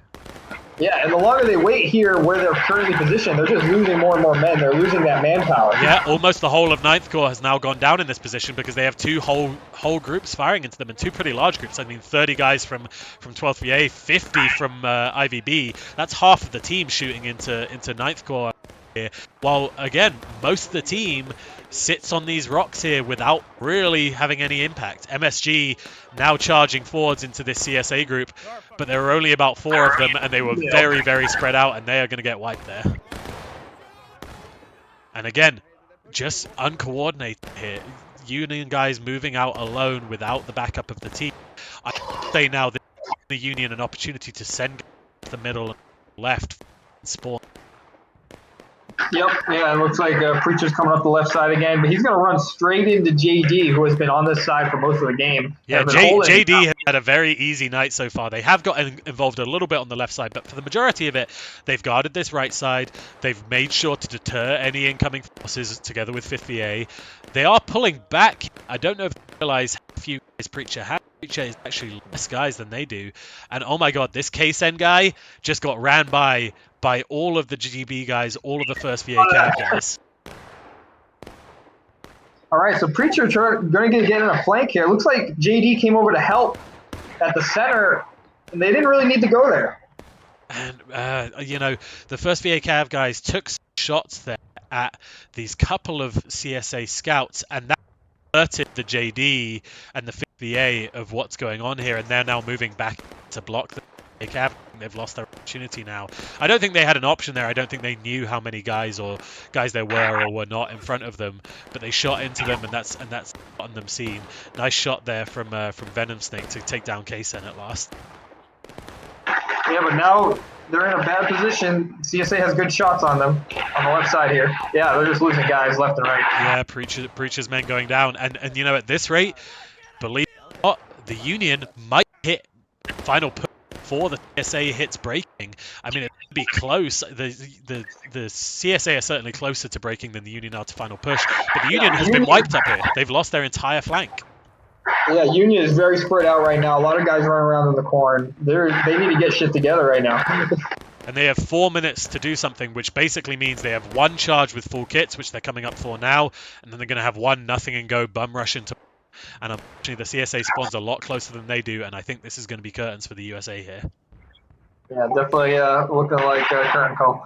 Yeah, and the longer they wait here where they're currently positioned, they're just losing more and more men. They're losing that manpower. Yeah, almost the whole of 9th Corps has now gone down in this position because they have two whole groups firing into them, and two pretty large groups. I mean, 30 guys from 12th VA, 50 from IVB. That's half of the team shooting into 9th Corps here. While, again, most of the team sits on these rocks here without really having any impact. MSG now charging forwards into this CSA group, but there were only about 4 of them, and they were very, very spread out, and they are going to get wiped there. And again, just uncoordinated here. Union guys moving out alone without the backup of the team. I say now the Union an opportunity to send the middle and left spawn. Yep, yeah, it looks like Preacher's coming up the left side again, but he's going to run straight into JD, who has been on this side for most of the game. Yeah, JD has had a very easy night so far. They have got involved a little bit on the left side, but for the majority of it, they've guarded this right side. They've made sure to deter any incoming forces together with 5th VA. They are pulling back. I don't know if they realize how few guys Preacher has. Preacher is actually less guys than they do. And oh my god, this KSN guy just got ran by all of the GB guys, all of the 1st VA CAV guys. All right, so Preacher going to get in a flank here. Looks like JD came over to help at the center, and they didn't really need to go there. And, you know, the 1st VA CAV guys took shots there at these couple of CSA scouts, and that alerted the JD and the 5th VA of what's going on here, and they're now moving back to block the VA CAV. They've lost their opportunity now. I don't think they had an option there. I don't think they knew how many guys there were or were not in front of them, but they shot into them, and that's gotten them seen. Nice shot there from Venom Snake to take down KSN at last. Yeah, but now they're in a bad position. CSA has good shots on them on the left side here. Yeah, they're just losing guys left and right. Yeah, Preacher's men going down, and you know, at this rate, believe it or not, the Union might hit final push before the CSA hits breaking. I mean, it would be close. The CSA are certainly closer to breaking than the Union are to final push, but the Union has been wiped up here. They've lost their entire flank. Yeah, Union is very spread out right now. A lot of guys running around in the corn. They need to get shit together right now. And they have 4 minutes to do something, which basically means they have one charge with full kits, which they're coming up for now, and then they're going to have one nothing and go bum rush into. And unfortunately, the CSA spawns a lot closer than they do, and I think this is going to be curtains for the USA here. Yeah, definitely looking like curtain call.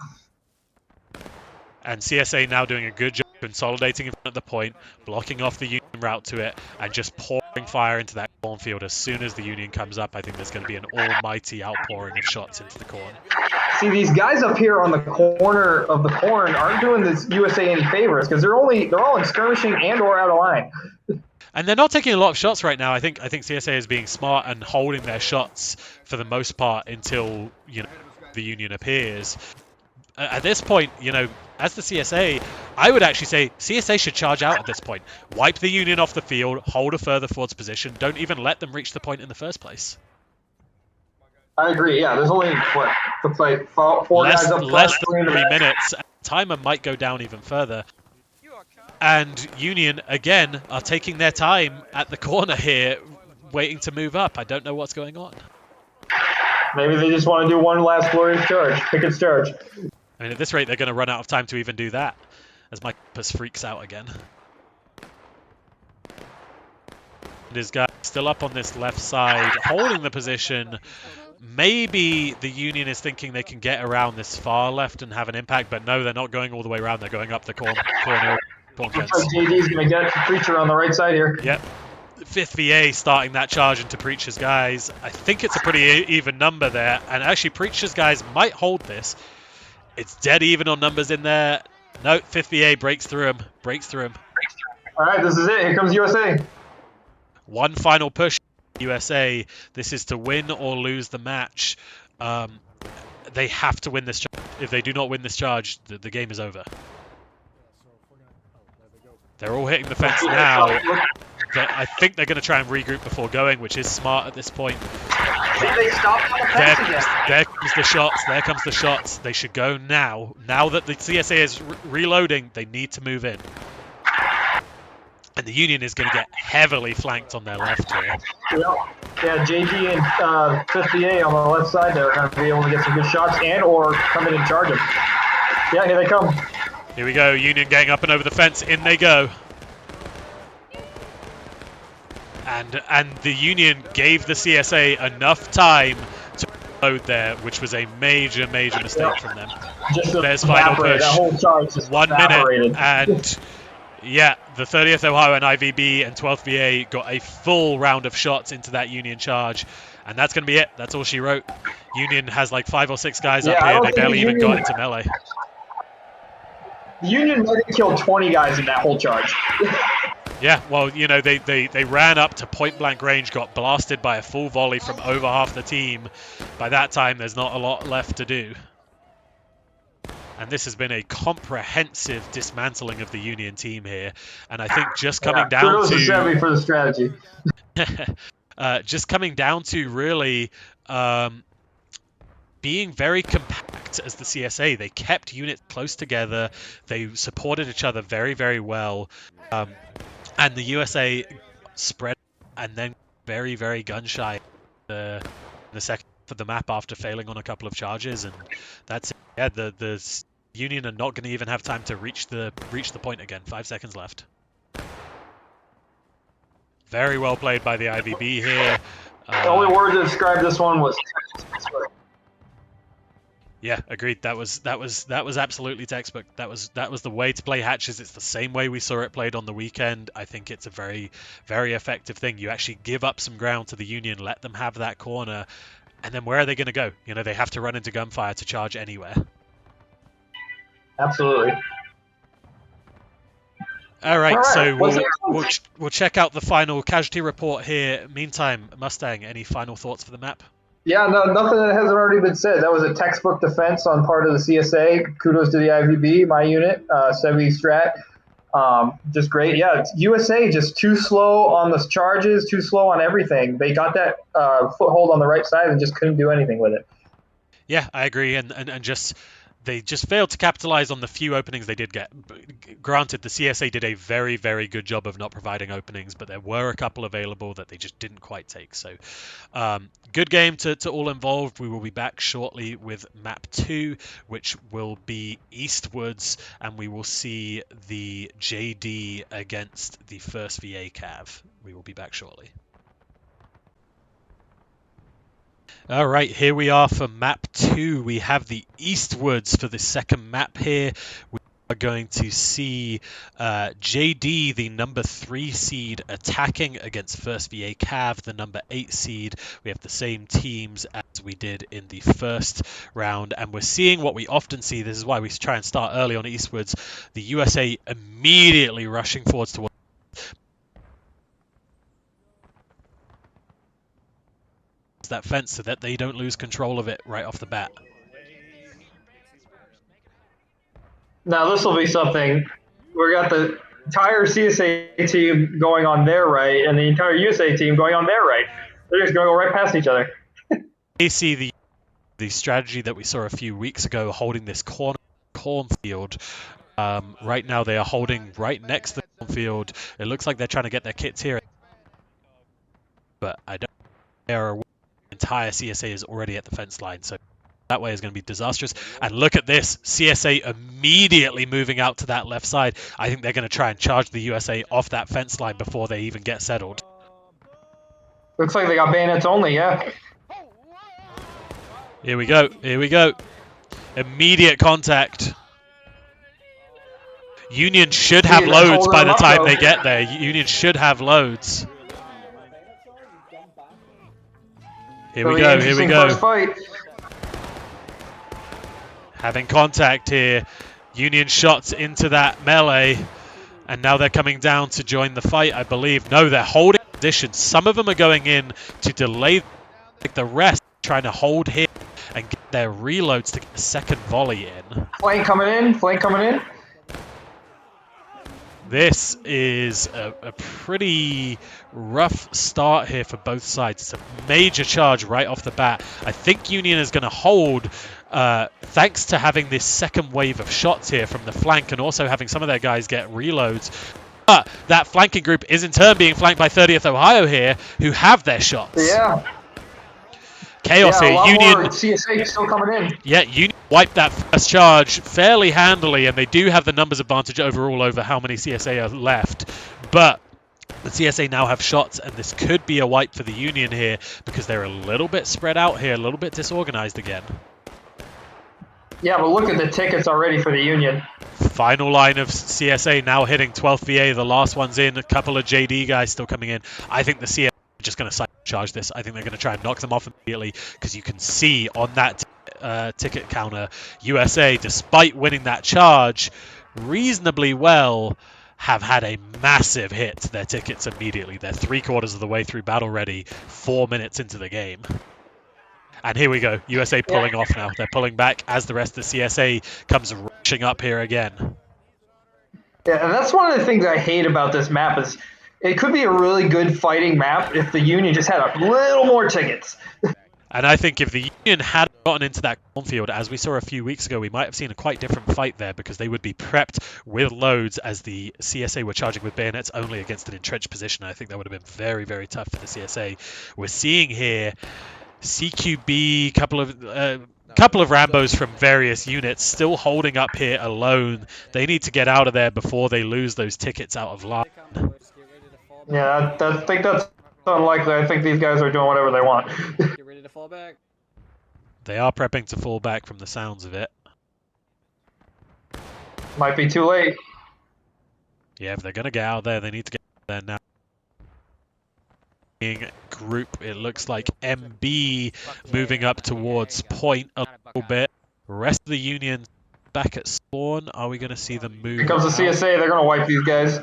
And CSA now doing a good job consolidating in front of the point, blocking off the Union route to it, and just pouring fire into that cornfield. As soon as the Union comes up, I think there's going to be an almighty outpouring of shots into the corn. See, these guys up here on the corner of the corn aren't doing this USA any favors because they're all in skirmishing and or out of line. And they're not taking a lot of shots right now. I think CSA is being smart and holding their shots for the most part until, you know, the Union appears. At this point, you know, as the CSA, I would actually say CSA should charge out at this point. Wipe the Union off the field, hold a further forwards position, don't even let them reach the point in the first place. I agree, yeah. There's only, what, looks like four guys up front. Less than 3 minutes. Timer might go down even further. And Union, again, are taking their time at the corner here, waiting to move up. I don't know what's going on. Maybe they just want to do one last glorious charge. Pickett's charge. I mean, at this rate, they're going to run out of time to even do that, as my compass freaks out again. And his guy still up on this left side, holding the position. Maybe the Union is thinking they can get around this far left and have an impact, but no, they're not going all the way around. They're going up the corner fence. JD's going to get Preacher on the right side here. Yep. 5th VA starting that charge into Preacher's guys. I think it's a pretty even number there, and actually Preacher's guys might hold this. It's dead even on numbers in there. No, 5th VA breaks through him. All right, this is it. Here comes USA. One final push, USA. This is to win or lose the match. They have to win this charge. If they do not win this charge, the game is over. They're all hitting the fence now. I think they're going to try and regroup before going, which is smart at this point. They stopped on the fence again. There comes the shots. They should go now. Now that the CSA is reloading, they need to move in. And the Union is going to get heavily flanked on their left here. Yeah, JD and 5th VA on the left side there are going to be able to get some good shots and or come in and charge them. Yeah, here they come. Here we go, Union getting up and over the fence. In they go. And the Union gave the CSA enough time to load there, which was a major mistake from them. There's final push. That whole charge just 1 minute, and yeah, the 30th Ohio and IVB and 12th VA got a full round of shots into that Union charge, and that's going to be it. That's all she wrote. Union has like 5 or 6 guys up here. They barely even got into melee. The Union might have killed 20 guys in that whole charge. Yeah, well, you know, they ran up to point-blank range, got blasted by a full volley from over half the team. By that time, there's not a lot left to do. And this has been a comprehensive dismantling of the Union team here. And I think just coming down to... Chevy for the strategy. Just coming down to really being very compact as the CSA. They kept units close together. They supported each other very well. And the USA spread and then very gun shy in the second of the map after failing on a couple of charges, and that's it. Yeah, the Union are not going to even have time to reach the point again. 5 seconds left. Very well played by the IVB here. The only word to describe this one was yeah, agreed. That was absolutely textbook. That was the way to play hatches. It's the same way we saw it played on the weekend. I think it's a very effective thing. You actually give up some ground to the Union, let them have that corner, and then where are they going to go? You know, they have to run into gunfire to charge anywhere. Absolutely. All right, so we'll check out the final casualty report here. Meantime, Mustang, any final thoughts for the map? Yeah, no, nothing that hasn't already been said. That was a textbook defense on part of the CSA. Kudos to the IVB, my unit, Sevi Strat. Just great. Yeah, USA just too slow on the charges, too slow on everything. They got that foothold on the right side and just couldn't do anything with it. Yeah, I agree, and just they just failed to capitalize on the few openings they did get. Granted, the CSA did a very good job of not providing openings, but there were a couple available that they just didn't quite take. So good game to all involved. We will be back shortly with map 2, which will be Eastwards, and we will see the JD against the 1st VA Cav. We will be back shortly. All right, here we are for map 2. We have the Eastwards for the second map here. We are going to see JD, the number 3 seed, attacking against 1st VA Cav, the number 8 seed. We have the same teams as we did in the first round, and we're seeing what we often see. This is why we try and start early on Eastwards. The USA immediately rushing forwards towards that fence so that they don't lose control of it right off the bat. Now this will be something. We got the entire CSA team going on their right and the entire USA team going on their right. They're just going to go right past each other. They see the strategy that we saw a few weeks ago, holding this cornfield. Right now they are holding right next to the cornfield. It looks like they're trying to get their kits here, but I don't know. Entire CSA is already at the fence line, so that way is going to be disastrous. And look at this, CSA immediately moving out to that left side. I think they're going to try and charge the USA off that fence line before they even get settled. Looks like they got bayonets only, yeah. Here we go. Immediate contact. Union should have loads by the time they get there. Union should have loads. Here we go. Having contact here. Union shots into that melee. And now they're coming down to join the fight, I believe. No, they're holding position. Some of them are going in to delay the rest, trying to hold here and get their reloads to get the second volley in. Flank coming in. This is a pretty rough start here for both sides. It's a major charge right off the bat. I think Union is going to hold thanks to having this second wave of shots here from the flank and also having some of their guys get reloads. But that flanking group is in turn being flanked by 30th Ohio here, who have their shots. Yeah. Chaos Yeah, here. a lot Union, more CSA still coming in. yeah, Union wiped that first charge fairly handily, and they do have the numbers advantage overall over how many CSA are left. But the CSA now have shots, and this could be a wipe for the Union here because they're a little bit spread out here, a little bit disorganized again. Yeah, but look at the tickets already for the Union. Final line of CSA now hitting 12th VA. The last one's in. A couple of JD guys still coming in. I think the CSA are just going to charge this. I think they're going to try and knock them off immediately because you can see on that ticket counter, USA, despite winning that charge reasonably well, have had a massive hit to their tickets immediately. They're 3/4 of the way through battle ready, 4 minutes into the game. And here we go, USA pulling off now. They're pulling back as the rest of the CSA comes rushing up here again. Yeah, and that's one of the things I hate about this map is it could be a really good fighting map if the Union just had a little more tickets. And I think if the Union had gotten into that cornfield, as we saw a few weeks ago, we might have seen a quite different fight there because they would be prepped with loads as the CSA were charging with bayonets only against an entrenched position. I think that would have been very, very tough for the CSA. We're seeing here CQB, couple of Rambos from various units still holding up here alone. They need to get out of there before they lose those tickets out of line. Yeah, I think that's unlikely. I think these guys are doing whatever they want. Get ready to fall back. They are prepping to fall back from the sounds of it. Might be too late. Yeah, if they're going to get out there, they need to get out there now. Group, it looks like MB moving up towards point a little bit. Rest of the Union back at spawn. Are we going to see them move? Here comes the CSA. They're going to wipe these guys.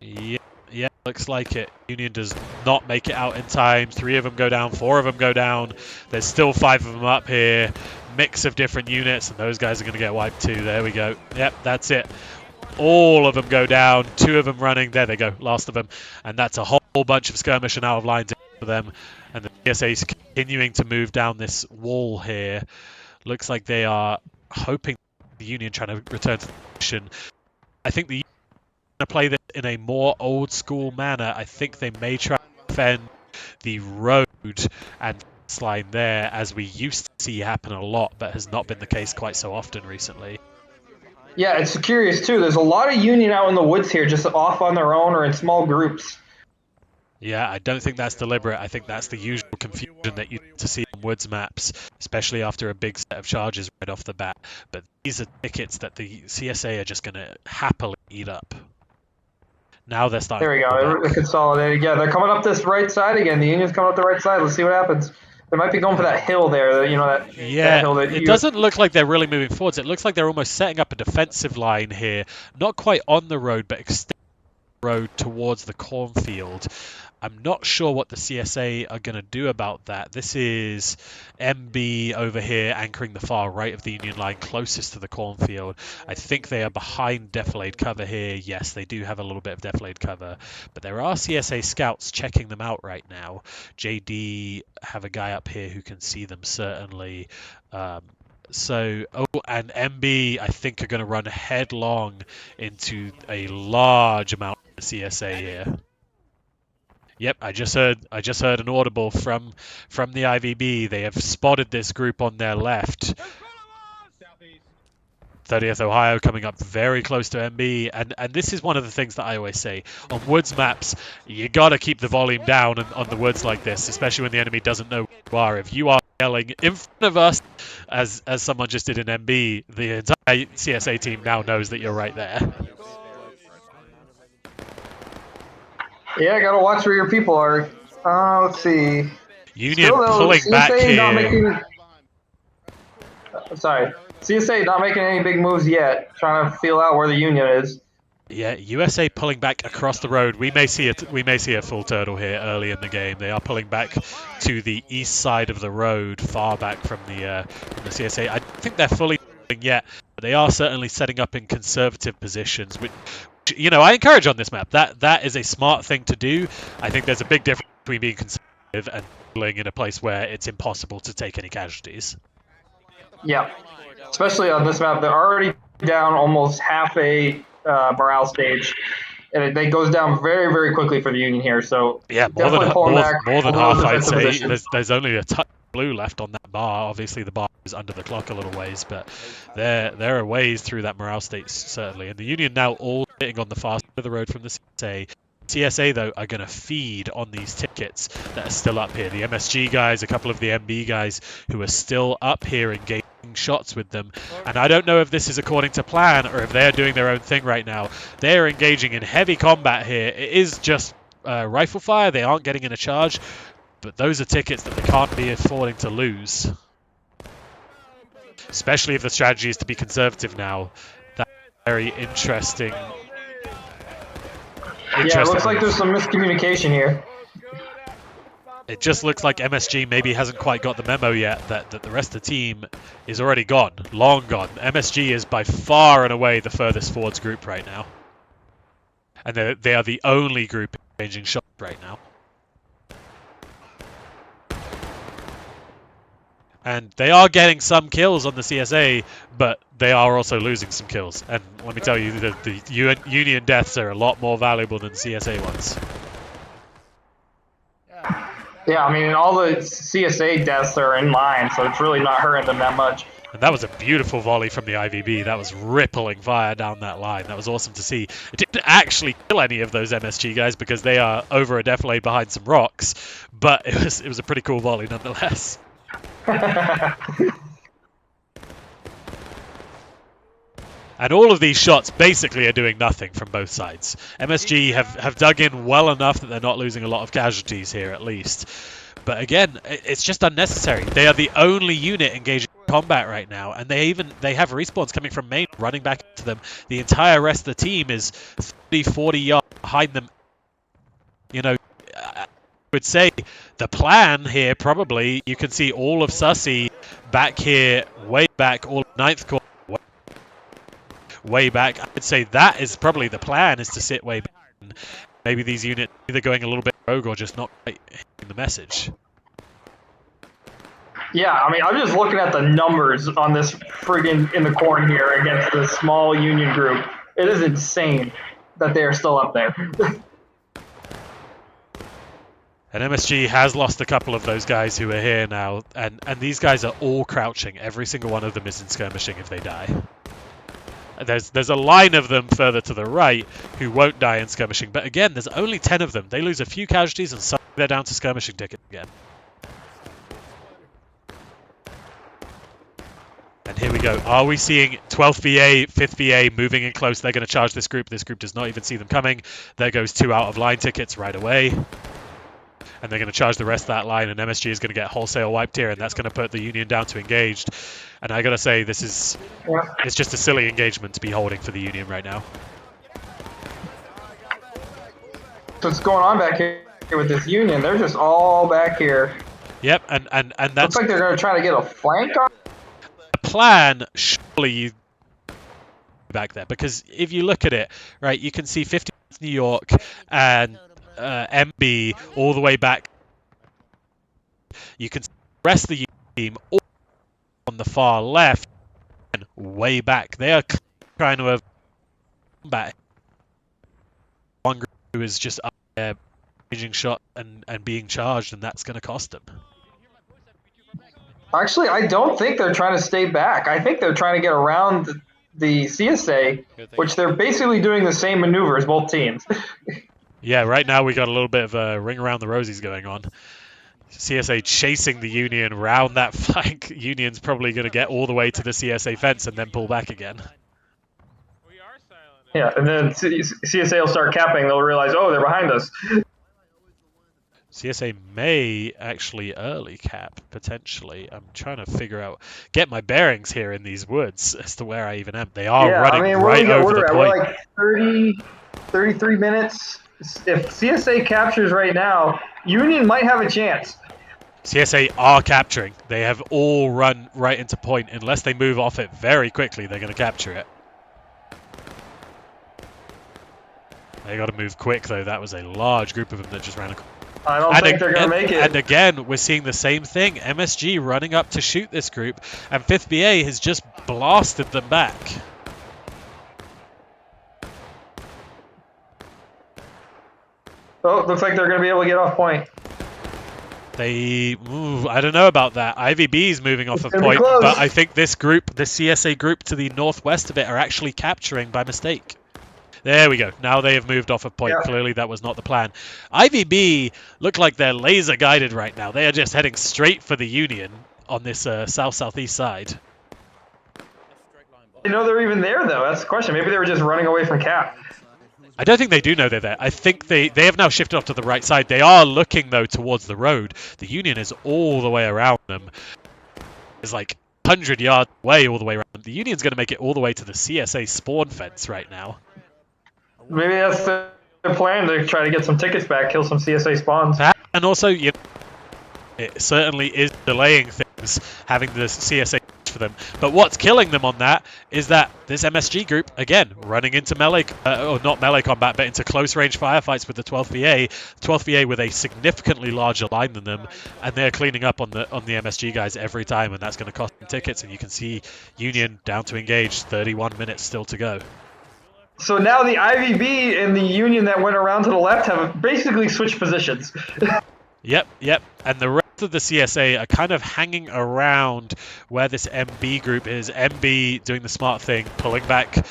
Yeah, looks like it. Union does not make it out in time. 3 of them go down, 4 of them go down. There's still 5 of them up here. Mix of different units, and those guys are going to get wiped too. There we go. Yep, that's it. All of them go down. 2 of them running. There they go. Last of them. And that's a whole bunch of skirmish and out of line for them. And the PSA is continuing to move down this wall here. Looks like they are hoping the Union trying to return to the position. I think the Union are going to play this in a more old school manner. I think they may try to defend the road and line there, as we used to see happen a lot, but has not been the case quite so often recently. Yeah, it's curious too. There's a lot of Union out in the woods here, just off on their own or in small groups. Yeah, I don't think that's deliberate. I think that's the usual confusion that you tend to see on woods maps, especially after a big set of charges right off the bat. But these are tickets that the CSA are just going to happily eat up. Now they're starting. There we go. They're consolidated. Yeah, they're coming up this right side again. The Union's coming up the right side. Let's see what happens. They might be going for that hill there. You know that. Yeah, that hill that it doesn't look like they're really moving forwards. It looks like they're almost setting up a defensive line here, not quite on the road, but extending the road towards the cornfield. I'm not sure what the CSA are going to do about that. This is MB over here anchoring the far right of the Union line closest to the cornfield. I think they are behind defilade cover here. Yes, they do have a little bit of defilade cover, but there are CSA scouts checking them out right now. JD have a guy up here who can see them certainly. And MB, I think, are going to run headlong into a large amount of CSA here. Yep, I just heard an audible from the IVB. They have spotted this group on their left. 30th Ohio coming up very close to MB, and this is one of the things that I always say on woods maps. You gotta keep the volume down on the woods like this, especially when the enemy doesn't know where you are. If you are yelling in front of us, as someone just did in MB, the entire CSA team now knows that you're right there. Yeah, I gotta watch where your people are. Let's see. Union pulling back here. Sorry, CSA not making any big moves yet. Trying to feel out where the Union is. Yeah, USA pulling back across the road. We may see a full turtle here early in the game. They are pulling back to the east side of the road, far back from the CSA. I don't think they're fully yet, but they are certainly setting up in conservative positions, which, you know, I encourage on this map. That is a smart thing to do. I think there's a big difference between being conservative and pulling in a place where it's impossible to take any casualties. Yeah, especially on this map. They're already down almost half a morale stage, and it goes down very, very quickly for the Union here. So Yeah, definitely pulling back more than all those half, I'd defensive say. positions. There's only a touch of blue left on that bar. Obviously, the bar is under the clock a little ways, but there are ways through that morale state, certainly. And the Union now all sitting on the far side of the road from the CSA. CSA, though, are going to feed on these tickets that are still up here. The MSG guys, a couple of the MB guys who are still up here engaging shots with them. And I don't know if this is according to plan or if they're doing their own thing right now. They're engaging in heavy combat here. It is just rifle fire. They aren't getting in a charge, but those are tickets that they can't be affording to lose. Especially if the strategy is to be conservative now. That's very interesting. Yeah, it looks like there's some miscommunication here. It just looks like MSG maybe hasn't quite got the memo yet that the rest of the team is already gone, long gone. MSG is by far and away the furthest forwards group right now. And they are the only group exchanging shots right now. And they are getting some kills on the CSA, but they are also losing some kills. And let me tell you, the Union deaths are a lot more valuable than the CSA ones. Yeah, I mean, all the CSA deaths are in line, so it's really not hurting them that much. And that was a beautiful volley from the IVB. That was rippling fire down that line. That was awesome to see. It didn't actually kill any of those MSG guys because they are over a defilade behind some rocks, but it was a pretty cool volley nonetheless. And all of these shots basically are doing nothing from both sides. MSG have dug in well enough that they're not losing a lot of casualties here, at least. But again, it's just unnecessary. They are the only unit engaging in combat right now, and they have respawns coming from main, running back to them. The entire rest of the team is 30, 40 yards behind them. You know, I would say the plan here probably, you can see all of Sussy back here, way back, all of 9th Corps, way back. I would say that is probably the plan, is to sit way back. And maybe these units either going a little bit rogue or just not quite hitting the message. Yeah, I mean, I'm just looking at the numbers on this friggin' in the corn here against the small Union group. It is insane that they are still up there. And MSG has lost a couple of those guys who are here now, and these guys are all crouching. Every single one of them is in skirmishing if they die. There's a line of them further to the right who won't die in skirmishing, but again, there's only 10 of them. They lose a few casualties and suddenly they're down to skirmishing tickets again. And here we go. Are we seeing 12th VA, 5th VA moving in close? They're going to charge this group. This group does not even see them coming. There goes 2 out of line tickets right away. And they're going to charge the rest of that line, and MSG is going to get wholesale wiped here, and that's going to put the Union down to engaged. And I got to say, this is it's just a silly engagement to be holding for the Union right now. What's going on back here with this Union? They're just all back here. Yep, and that's... Looks like they're going to try to get a flank on. The plan, surely you back there, because if you look at it, right, you can see 50 New York and MB all the way back. You can see the rest of the team all on the far left and way back. They are trying to have combat. One group who is just up there raging shot and being charged, and that's going to cost them. Actually, I don't think they're trying to stay back. I think they're trying to get around the CSA, which they're basically doing the same maneuver as both teams. Yeah, right now we got a little bit of a ring around the rosies going on. CSA chasing the Union round that flank. Union's probably going to get all the way to the CSA fence and then pull back again. Yeah, and then CSA will start capping. They'll realize, oh, they're behind us. CSA may actually early cap, potentially. I'm trying to get my bearings here in these woods as to where I even am. They are running right over the point. We're like 33 minutes. If CSA captures right now, Union might have a chance. CSA are capturing. They have all run right into point. Unless they move off it very quickly, they're going to capture it. They got to move quick, though. That was a large group of them that just ran across. I don't think they're going to make it. And again, we're seeing the same thing. MSG running up to shoot this group, and 5th BA has just blasted them back. Oh, looks like they're going to be able to get off point. I don't know about that. IVB is moving off of gonna be point, close. but I think this group, the CSA group to the northwest of it, are actually capturing by mistake. There we go. Now they have moved off of point. Yeah. Clearly that was not the plan. IVB look like they're laser guided right now. They are just heading straight for the Union on this south-southeast side. You know they're even there, though. That's the question. Maybe they were just running away from Cap. I don't think they do know they're there. I think they have now shifted off to the right side. They are looking, though, towards the road. The Union is all the way around them. It's like 100 yards away all the way around. The Union's going to make it all the way to the CSA spawn fence right now. Maybe that's their plan, to try to get some tickets back, kill some CSA spawns. And also, you know, it certainly is delaying things, having the CSA for them. But what's killing them on that is that this MSG group, again, running into melee, or not melee combat, but into close range firefights with the 12th VA. 12th VA with a significantly larger line than them, and they're cleaning up on the MSG guys every time, and that's going to cost them tickets. And you can see Union down to engage, 31 minutes still to go. So now the IVB and the Union that went around to the left have basically switched positions. Yep. And the rest of the CSA are kind of hanging around where this MB group is. MB doing the smart thing, pulling back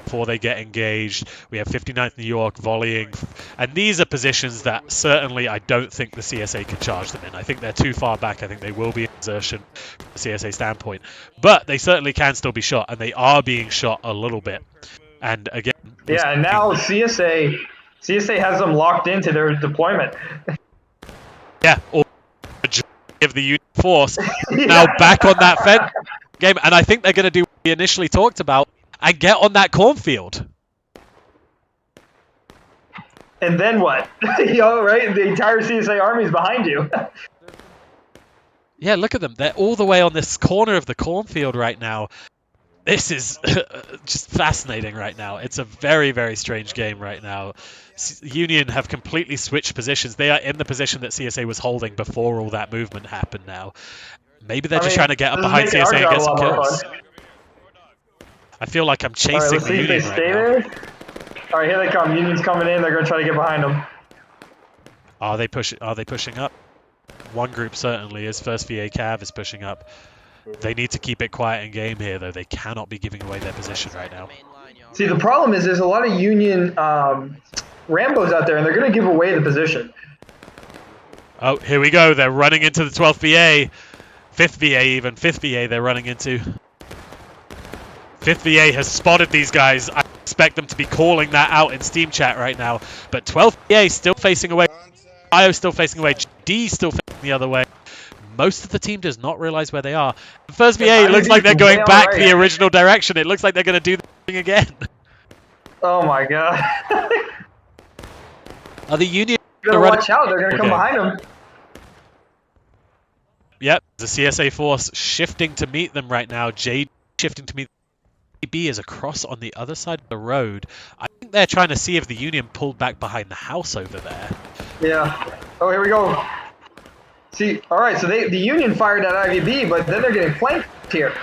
before they get engaged. We have 59th New York volleying. And these are positions that certainly I don't think the CSA can charge them in. I think they're too far back. I think they will be in exertion from the CSA standpoint. But they certainly can still be shot, and they are being shot a little bit. And again... Yeah, and now CSA has them locked into their deployment. Yeah, or give the Union force now back on that fence game, and I think they're going to do what we initially talked about and get on that cornfield. And then what? You know, right? The entire CSA army is behind you. Yeah, look at them. They're all the way on this corner of the cornfield right now. This is just fascinating right now. It's a very, very strange game right now. Union have completely switched positions. They are in the position that CSA was holding before all that movement happened now. Maybe they're just trying to get up behind CSA and get some kills. I feel like I'm chasing the Union right now. There. All right, here they come. Union's coming in. They're going to try to get behind them. Are they pushing up? One group certainly is. First VA Cav is pushing up. They need to keep it quiet in game here, though. They cannot be giving away their position right now. See, the problem is there's a lot of Union Rambos out there, and they're going to give away the position. Oh, here we go. They're running into the 12th VA. 5th VA even. 5th VA they're running into. 5th VA has spotted these guys. I expect them to be calling that out in Steam chat right now. But 12th VA still facing away. IO still facing away. D still facing the other way. Most of the team does not realize where they are. The first VA looks like they're going back the original direction. It looks like they're going to do the thing again. Oh my god. Are the Union... You gotta watch out. They're going to come behind them. Yep, the CSA force shifting to meet them right now. Jade shifting to meet B is across on the other side of the road. I think they're trying to see if the Union pulled back behind the house over there. Yeah. Oh, here we go. See, all right, so the Union fired at IVB, but then they're getting flanked here.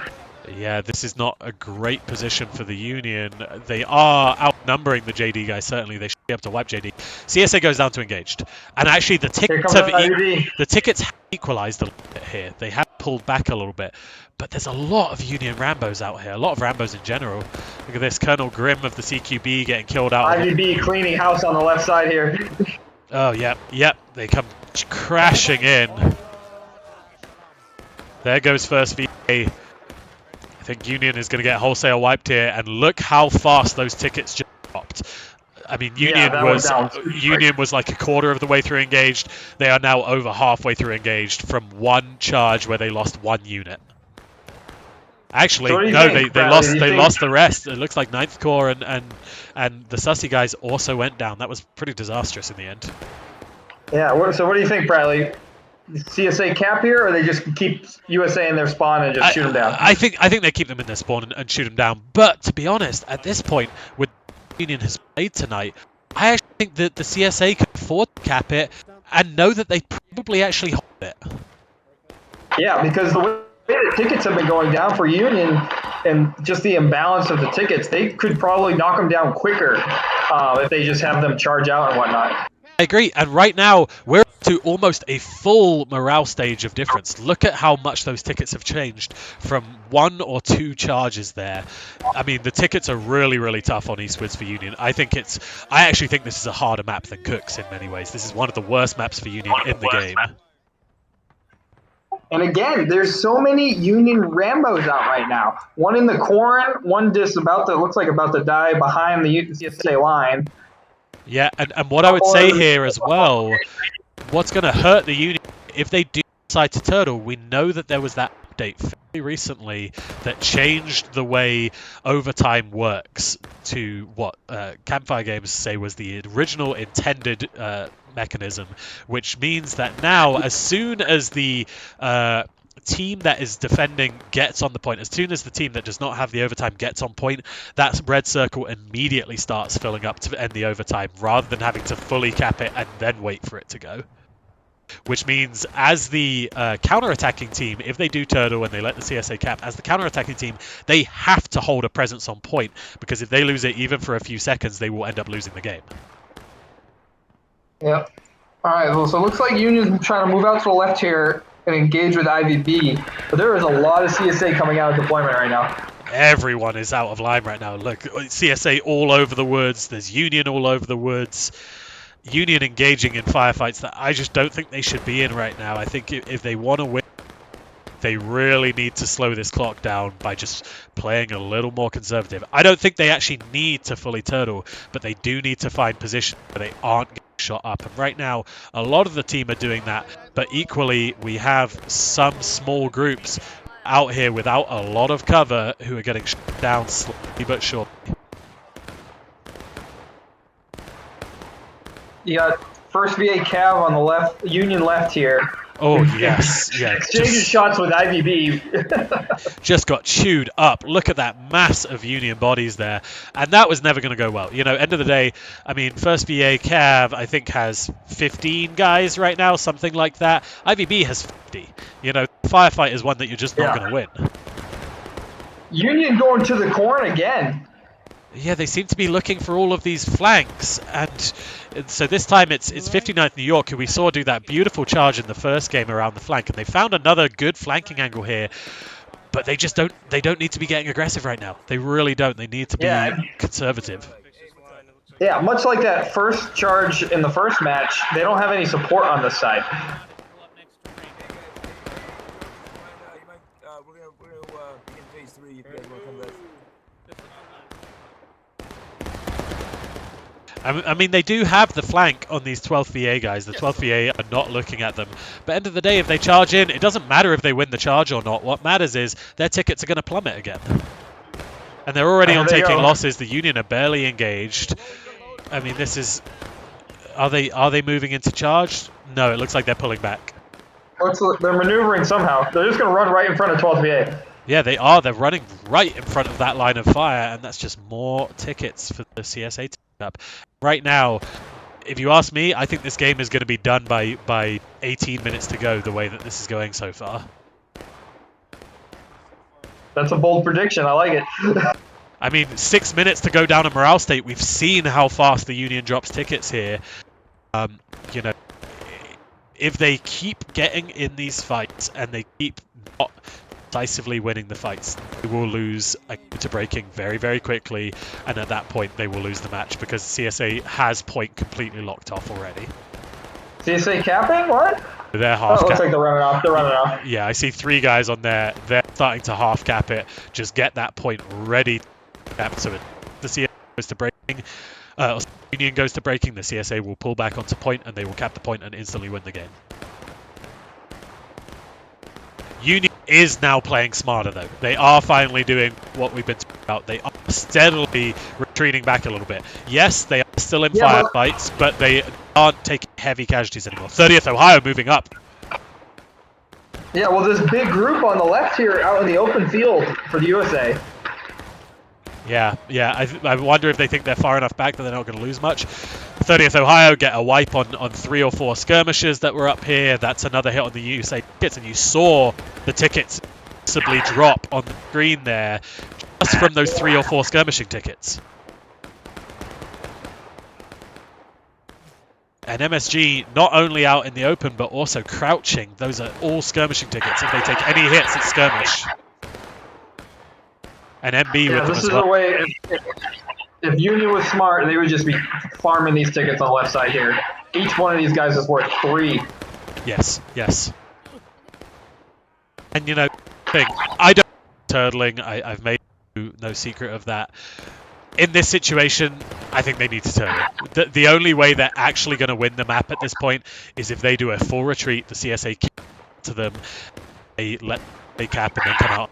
Yeah, this is not a great position for the Union. They are outnumbering the JD guys, certainly. They should be able to wipe JD. CSA goes down to engaged. And actually, the tickets have equalized a little bit here. They have pulled back a little bit. But there's a lot of Union Rambos out here, a lot of Rambos in general. Look at this, Colonel Grimm of the CQB getting killed out. IVB cleaning house on the left side here. Oh, yep. They come crashing in. There goes first VA. I think Union is going to get wholesale wiped here, and look how fast those tickets just dropped. I mean, Union was like a quarter of the way through engaged. They are now over halfway through engaged from one charge where they lost one unit. Actually, so no, they lost the rest. It looks like 9th Corps and the Sussy guys also went down. That was pretty disastrous in the end. Yeah, so what do you think, Pratly? CSA cap here, or they just keep USA in their spawn and just shoot them down? I think they keep them in their spawn and shoot them down. But to be honest, at this point, with Union has played tonight, I actually think that the CSA can afford to cap it and know that they probably actually hold it. Yeah, because the way the tickets have been going down for Union and just the imbalance of the tickets, they could probably knock them down quicker if they just have them charge out and whatnot. I agree, and right now we're up to almost a full morale stage of difference. Look at how much those tickets have changed from 1 or 2 charges there. I mean, the tickets are really, really tough on Eastwards for Union. I actually think this is a harder map than Cook's in many ways. This is one of the worst maps for Union in the game. And again, there's so many Union Rambos out right now. One in the corn, one just looks like about to die behind the CSA line. Yeah, and what I would say here as well, what's going to hurt the Union, if they do decide to turtle, we know that there was that update fairly recently that changed the way overtime works to what Campfire Games say was the original intended mechanism, which means that now, as soon as the team that is defending gets on the point, as soon as the team that does not have the overtime gets on point, that red circle immediately starts filling up to end the overtime, rather than having to fully cap it and then wait for it to go. Which means as the counter-attacking team, if they do turtle and they let the CSA cap, as the counter-attacking team, they have to hold a presence on point, because if they lose it even for a few seconds, they will end up losing the game. Yep. All right, well, so it looks like Union's trying to move out to the left here and engage with IVB, but there is a lot of CSA coming out of deployment right now. Everyone is out of line right now. Look, CSA all over the woods. There's Union all over the woods. Union engaging in firefights that I just don't think they should be in right now. I think if they want to win, they really need to slow this clock down by just playing a little more conservative. I don't think they actually need to fully turtle, but they do need to find positions where they aren't getting shot up. And right now, a lot of the team are doing that, but equally, we have some small groups out here without a lot of cover who are getting shot down slowly but surely. You got first VA Cav on the left, Union left here. Oh, yes. Yeah. Exchanging shots with IVB. Just got chewed up. Look at that mass of Union bodies there. And that was never going to go well. You know, end of the day, I mean, first VA Cav, I think, has 15 guys right now, something like that. IVB has 50. You know, firefight is one that you're just not going to win. Union going to the corn again. Yeah, they seem to be looking for all of these flanks, and so this time it's 59th New York, who we saw do that beautiful charge in the first game around the flank, and they found another good flanking angle here, but they just don't need to be getting aggressive right now. They really don't. They need to be conservative. Yeah, much like that first charge in the first match, they don't have any support on this side. I mean, they do have the flank on these 12th VA guys. The 12th VA are not looking at them. But end of the day, if they charge in, it doesn't matter if they win the charge or not. What matters is their tickets are going to plummet again. And they're already on taking losses. The Union are barely engaged. I mean, this is... Are they moving into charge? No, it looks like they're pulling back. They're maneuvering somehow. They're just going to run right in front of 12th VA. Yeah, they are. They're running right in front of that line of fire, and that's just more tickets for the CSA to pick up. Right now, if you ask me, I think this game is going to be done by 18 minutes to go, the way that this is going so far. That's a bold prediction. I like it. I mean, 6 minutes to go down a morale state. We've seen how fast the Union drops tickets here. You know, if they keep getting in these fights and they keep not decisively winning the fights, they will lose to breaking very, very quickly, and at that point they will lose the match because CSA has point completely locked off already. CSA capping? What? They're half looks like they're running off. They're running off. Yeah, I see 3 guys on there. They're starting to half cap it. Just get that point ready to cap. So the CSA goes to breaking. Union goes to breaking. The CSA will pull back onto point and they will cap the point and instantly win the game. Union is now playing smarter, though. They are finally doing what we've been talking about. They are steadily retreating back a little bit. Yes, they are still in firefights, but they aren't taking heavy casualties anymore. 30th Ohio moving up. Yeah, well, this big group on the left here out in the open field for the USA. Yeah. I wonder if they think they're far enough back that they're not going to lose much. 30th Ohio get a wipe on 3 or 4 skirmishers that were up here. That's another hit on the USA tickets, and you saw the tickets possibly drop on the screen there just from those 3 or 4 skirmishing tickets. And MSG not only out in the open, but also crouching. Those are all skirmishing tickets. If they take any hits, it's skirmish. And MB with them this as is well. the way. If Union was smart, they would just be farming these tickets on the left side here. Each one of these guys is worth 3. Yes, yes. And you know, I don't turtling. I've made no secret of that. In this situation, I think they need to turtle. The only way they're actually going to win the map at this point is if they do a full retreat, the CSA to them, they let they cap and then come out.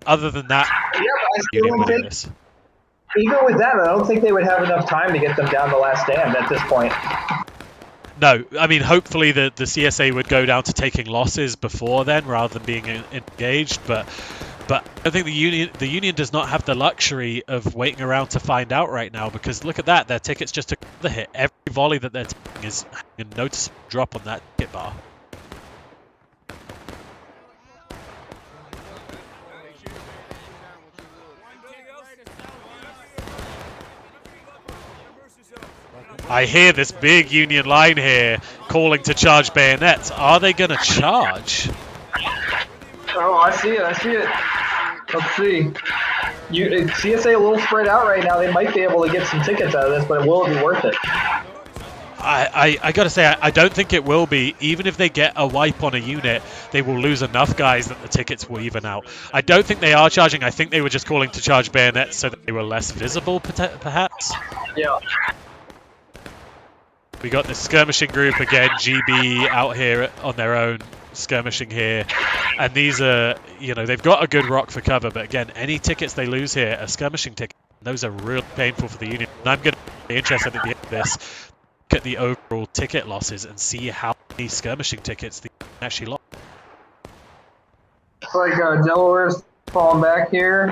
Other than that, Yeah, but I still Union don't winning think, this. even with that, I don't think they would have enough time to get them down the last stand at this point. No, I mean, hopefully the CSA would go down to taking losses before then rather than being engaged, but I think the Union does not have the luxury of waiting around to find out right now, because look at that, their tickets just took the hit. Every volley that they're taking is a noticeable drop on that ticket bar. I hear this big Union line here calling to charge bayonets. Are they going to charge? Oh, I see it. Let's see. CSA a little spread out right now. They might be able to get some tickets out of this, but will it be worth it? I gotta say, I don't think it will be. Even if they get a wipe on a unit, they will lose enough guys that the tickets will even out. I don't think they are charging. I think they were just calling to charge bayonets so that they were less visible, perhaps. Yeah. We got this skirmishing group again, GB out here on their own, skirmishing here. And these are, you know, they've got a good rock for cover, but again, any tickets they lose here are skirmishing tickets. Those are really painful for the Union. And I'm going to be interested at the end of this, look at the overall ticket losses and see how many skirmishing tickets the Union actually lost. Looks like Delaware's falling back here.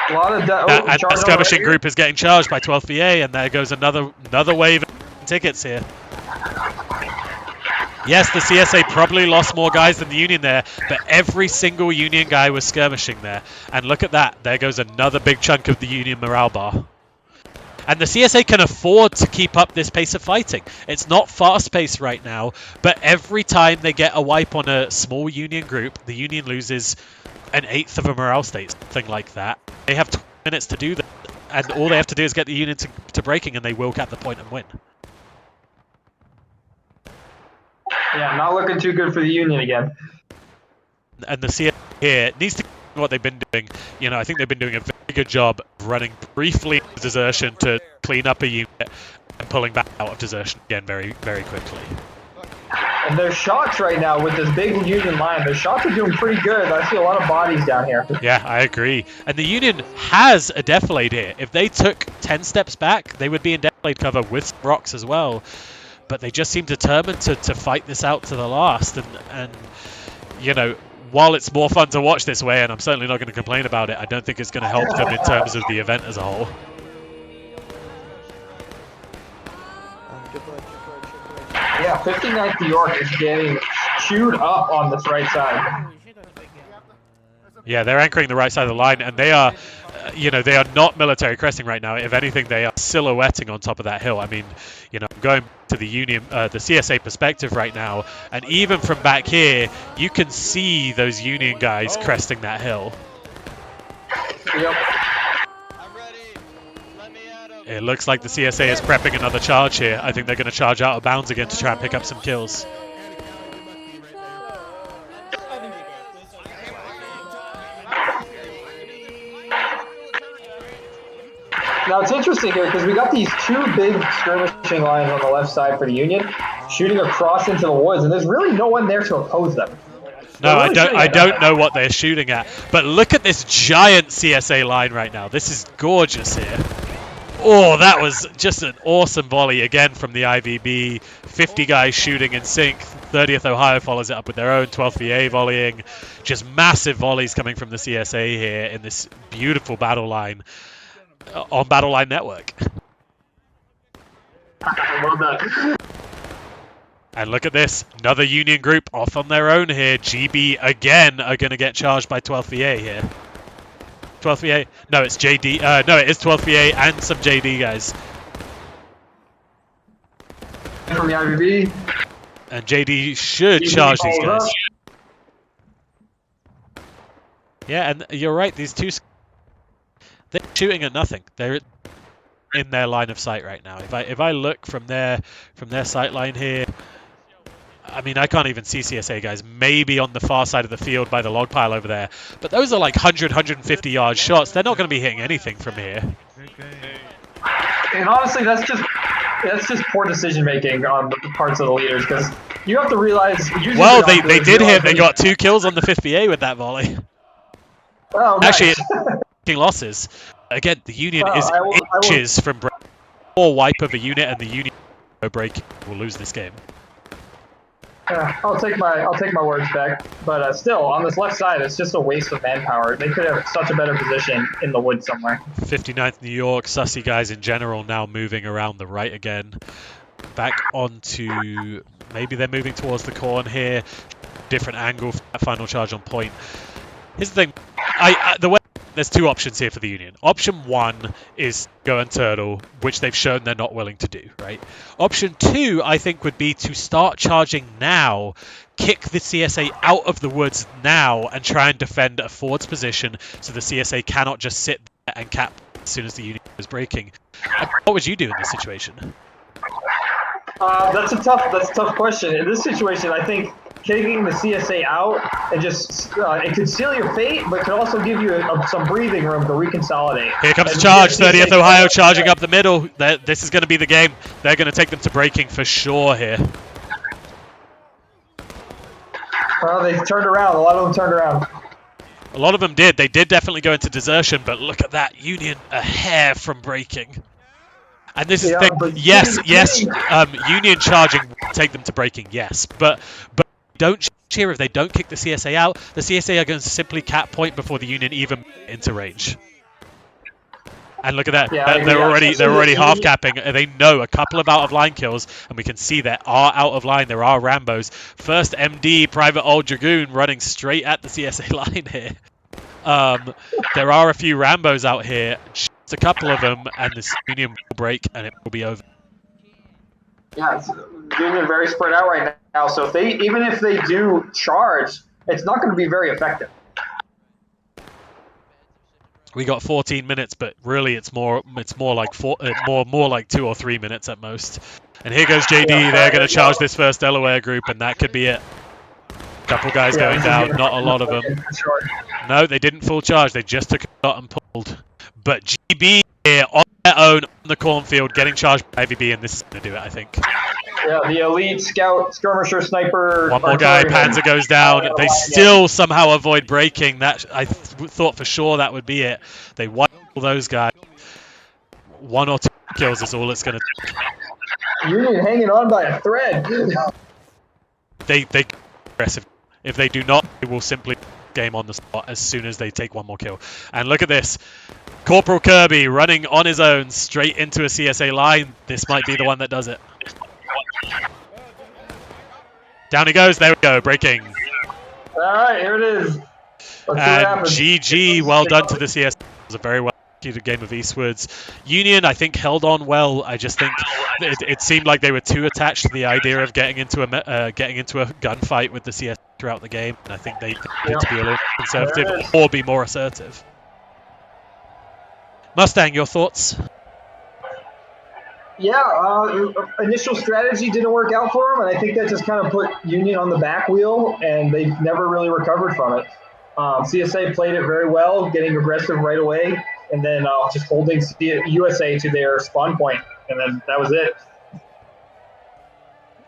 A lot of and the skirmishing group is getting charged by 12th VA, and there goes another wave of tickets here. Yes, the CSA probably lost more guys than the Union there, but every single Union guy was skirmishing there. And look at that, there goes another big chunk of the Union morale bar. And the CSA can afford to keep up this pace of fighting. It's not fast-paced right now, but every time they get a wipe on a small Union group, the Union loses an 1/8 of a morale state, something like that. They have 20 minutes to do that, and all they have to do is get the Union to breaking, and they will cap the point and win. Yeah, not looking too good for the Union again. And the CSA here needs to do what they've been doing. You know, I think they've been doing a very good job of running briefly desertion to clean up a unit and pulling back out of desertion again very, very quickly. And their shots right now with this big Union line, their shots are doing pretty good. I see a lot of bodies down here. Yeah, I agree. And the Union has a defilade here. If they took 10 steps back, they would be in defilade cover with rocks as well. But they just seem determined to fight this out to the last. And you know, while it's more fun to watch this way, and I'm certainly not going to complain about it, I don't think it's going to help them in terms of the event as a whole. Yeah, 59th New York is getting chewed up on this right side. Yeah, they're anchoring the right side of the line, and they are, you know, they are not military cresting right now. If anything, they are silhouetting on top of that hill. I mean, you know, going to the Union, the CSA perspective right now, and even from back here, you can see those Union guys cresting that hill. Yep. It looks like the CSA is prepping another charge here. I think they're going to charge out of bounds again to try and pick up some kills. Now it's interesting here because we got these two big skirmishing lines on the left side for the Union, shooting across into the woods, and there's really no one there to oppose them. No, I don't know what they're shooting at, but look at this giant CSA line right now. This is gorgeous here. Oh, that was just an awesome volley again from the IVB. 50 guys shooting in sync. 30th Ohio follows it up with their own 12th VA volleying. Just massive volleys coming from the CSA here in this beautiful battle line on Battle Line Network. Well done. And look at this, another Union group off on their own here. GB again are going to get charged by 12th VA here. 12th VA? No, it's JD. No, it is 12th VA and some JD guys. from the IVB. And JD should JD charge these follows guys. up. Yeah, and you're right. These two, they're shooting at nothing. They're in their line of sight right now. If I look from their sight line here, I mean, I can't even see CSA guys. Maybe on the far side of the field by the log pile over there. But those are like 100, 150 yard shots. They're not going to be hitting anything from here. And honestly, that's just poor decision making on the parts of the leaders, because you have to realize. Well, they did hit. They got 2 kills on the 5th BA with that volley. Oh, nice. Actually, losses. Again, the Union is inches from break. Or wipe of a unit, and the Union break will lose this game. I'll take my words back, but still, on this left side, it's just a waste of manpower. They could have such a better position in the woods somewhere. 59th New York, sussy guys in general now moving around the right again. Back onto, maybe they're moving towards the corn here. Different angle for that final charge on point. Here's the thing, there's 2 options here for the Union. Option 1 is go and turtle, which they've shown they're not willing to do, right? Option 2, I think, would be to start charging now, kick the CSA out of the woods now, and try and defend a forward's position so the CSA cannot just sit there and cap as soon as the Union is breaking. What would you do in this situation? That's a tough question. In this situation, I think kicking the CSA out and just it could seal your fate, but could also give you some breathing room to reconsolidate. Here comes the charge. 30th Ohio charging up the middle. This is going to be the game. They're going to take them to breaking for sure here. Well, they turned around. A lot of them turned around. A lot of them did. They did definitely go into desertion, but look at that. Union a hair from breaking. And this is the thing. Yes, Union charging will take them to breaking, yes. But don't cheer if they don't kick the CSA out. The CSA are going to simply cap point before the Union even into range. And look at that. Yeah, they're already half capping. They know a couple of out of line kills, and we can see there are out of line. There are Rambos. First MD, Private Old Dragoon, running straight at the CSA line here. There are a few Rambos out here. Just a couple of them, and this Union will break, and it will be over. Yeah, Union very spread out right now. So even if they do charge, it's not going to be very effective. We got 14 minutes, but really it's more like more like 2 or 3 minutes at most. And here goes JD. They're going to charge this first Delaware group, and that could be it. Couple guys going down, not a lot of them. No, they didn't full charge. They just took a shot and pulled. But GB here on their own on the cornfield, getting charged by IVB, and this is going to do it, I think. Yeah, the elite scout, skirmisher, sniper. One more guy, Panzer goes down. They still somehow avoid breaking. That I thought for sure that would be it. They wipe all those guys. 1 or 2 kills is all it's going to take. Union hanging on by a thread. They aggressive. If they do not, they will simply game on the spot as soon as they take 1 more kill. And look at this. Corporal Kirby running on his own straight into a CSA line. This might be the one that does it. Down he goes. There we go. Breaking. All right, here it is. And GG. Well done to the CS. It was a very well executed game of Eastwards. Union, I think, held on well. I just think it seemed like they were too attached to the idea of getting into a gunfight with the CS throughout the game. And I think they needed to be a little conservative or be more assertive. Mustang, your thoughts? Yeah, initial strategy didn't work out for them, and I think that just kind of put Union on the back wheel, and they never really recovered from it. CSA played it very well, getting aggressive right away, and then just holding USA to their spawn point, and then that was it.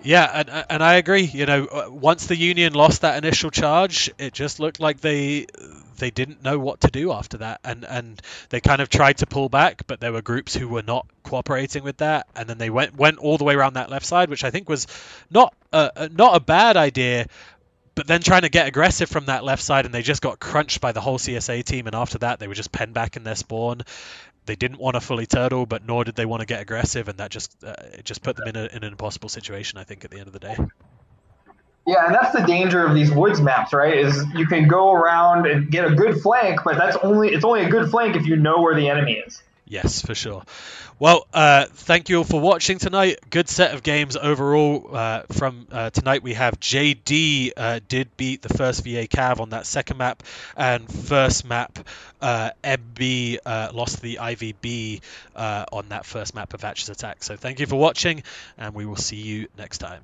Yeah, and I agree. You know, once the Union lost that initial charge, it just looked like they didn't know what to do after that, and they kind of tried to pull back, but there were groups who were not cooperating with that, and then they went all the way around that left side, which I think was not a bad idea. But then trying to get aggressive from that left side, and they just got crunched by the whole CSA team, and after that they were just penned back in their spawn. They didn't want to fully turtle, but nor did they want to get aggressive, and that just put them in an impossible situation, I think, at the end of the day. Yeah, and that's the danger of these woods maps, right? Is you can go around and get a good flank, but it's only a good flank if you know where the enemy is. Yes, for sure. Well, thank you all for watching tonight. Good set of games overall. From tonight, we have JD did beat the first VA Cav on that second map, and first map, MB lost to the IVB on that first map of Atch's attack. So thank you for watching, and we will see you next time.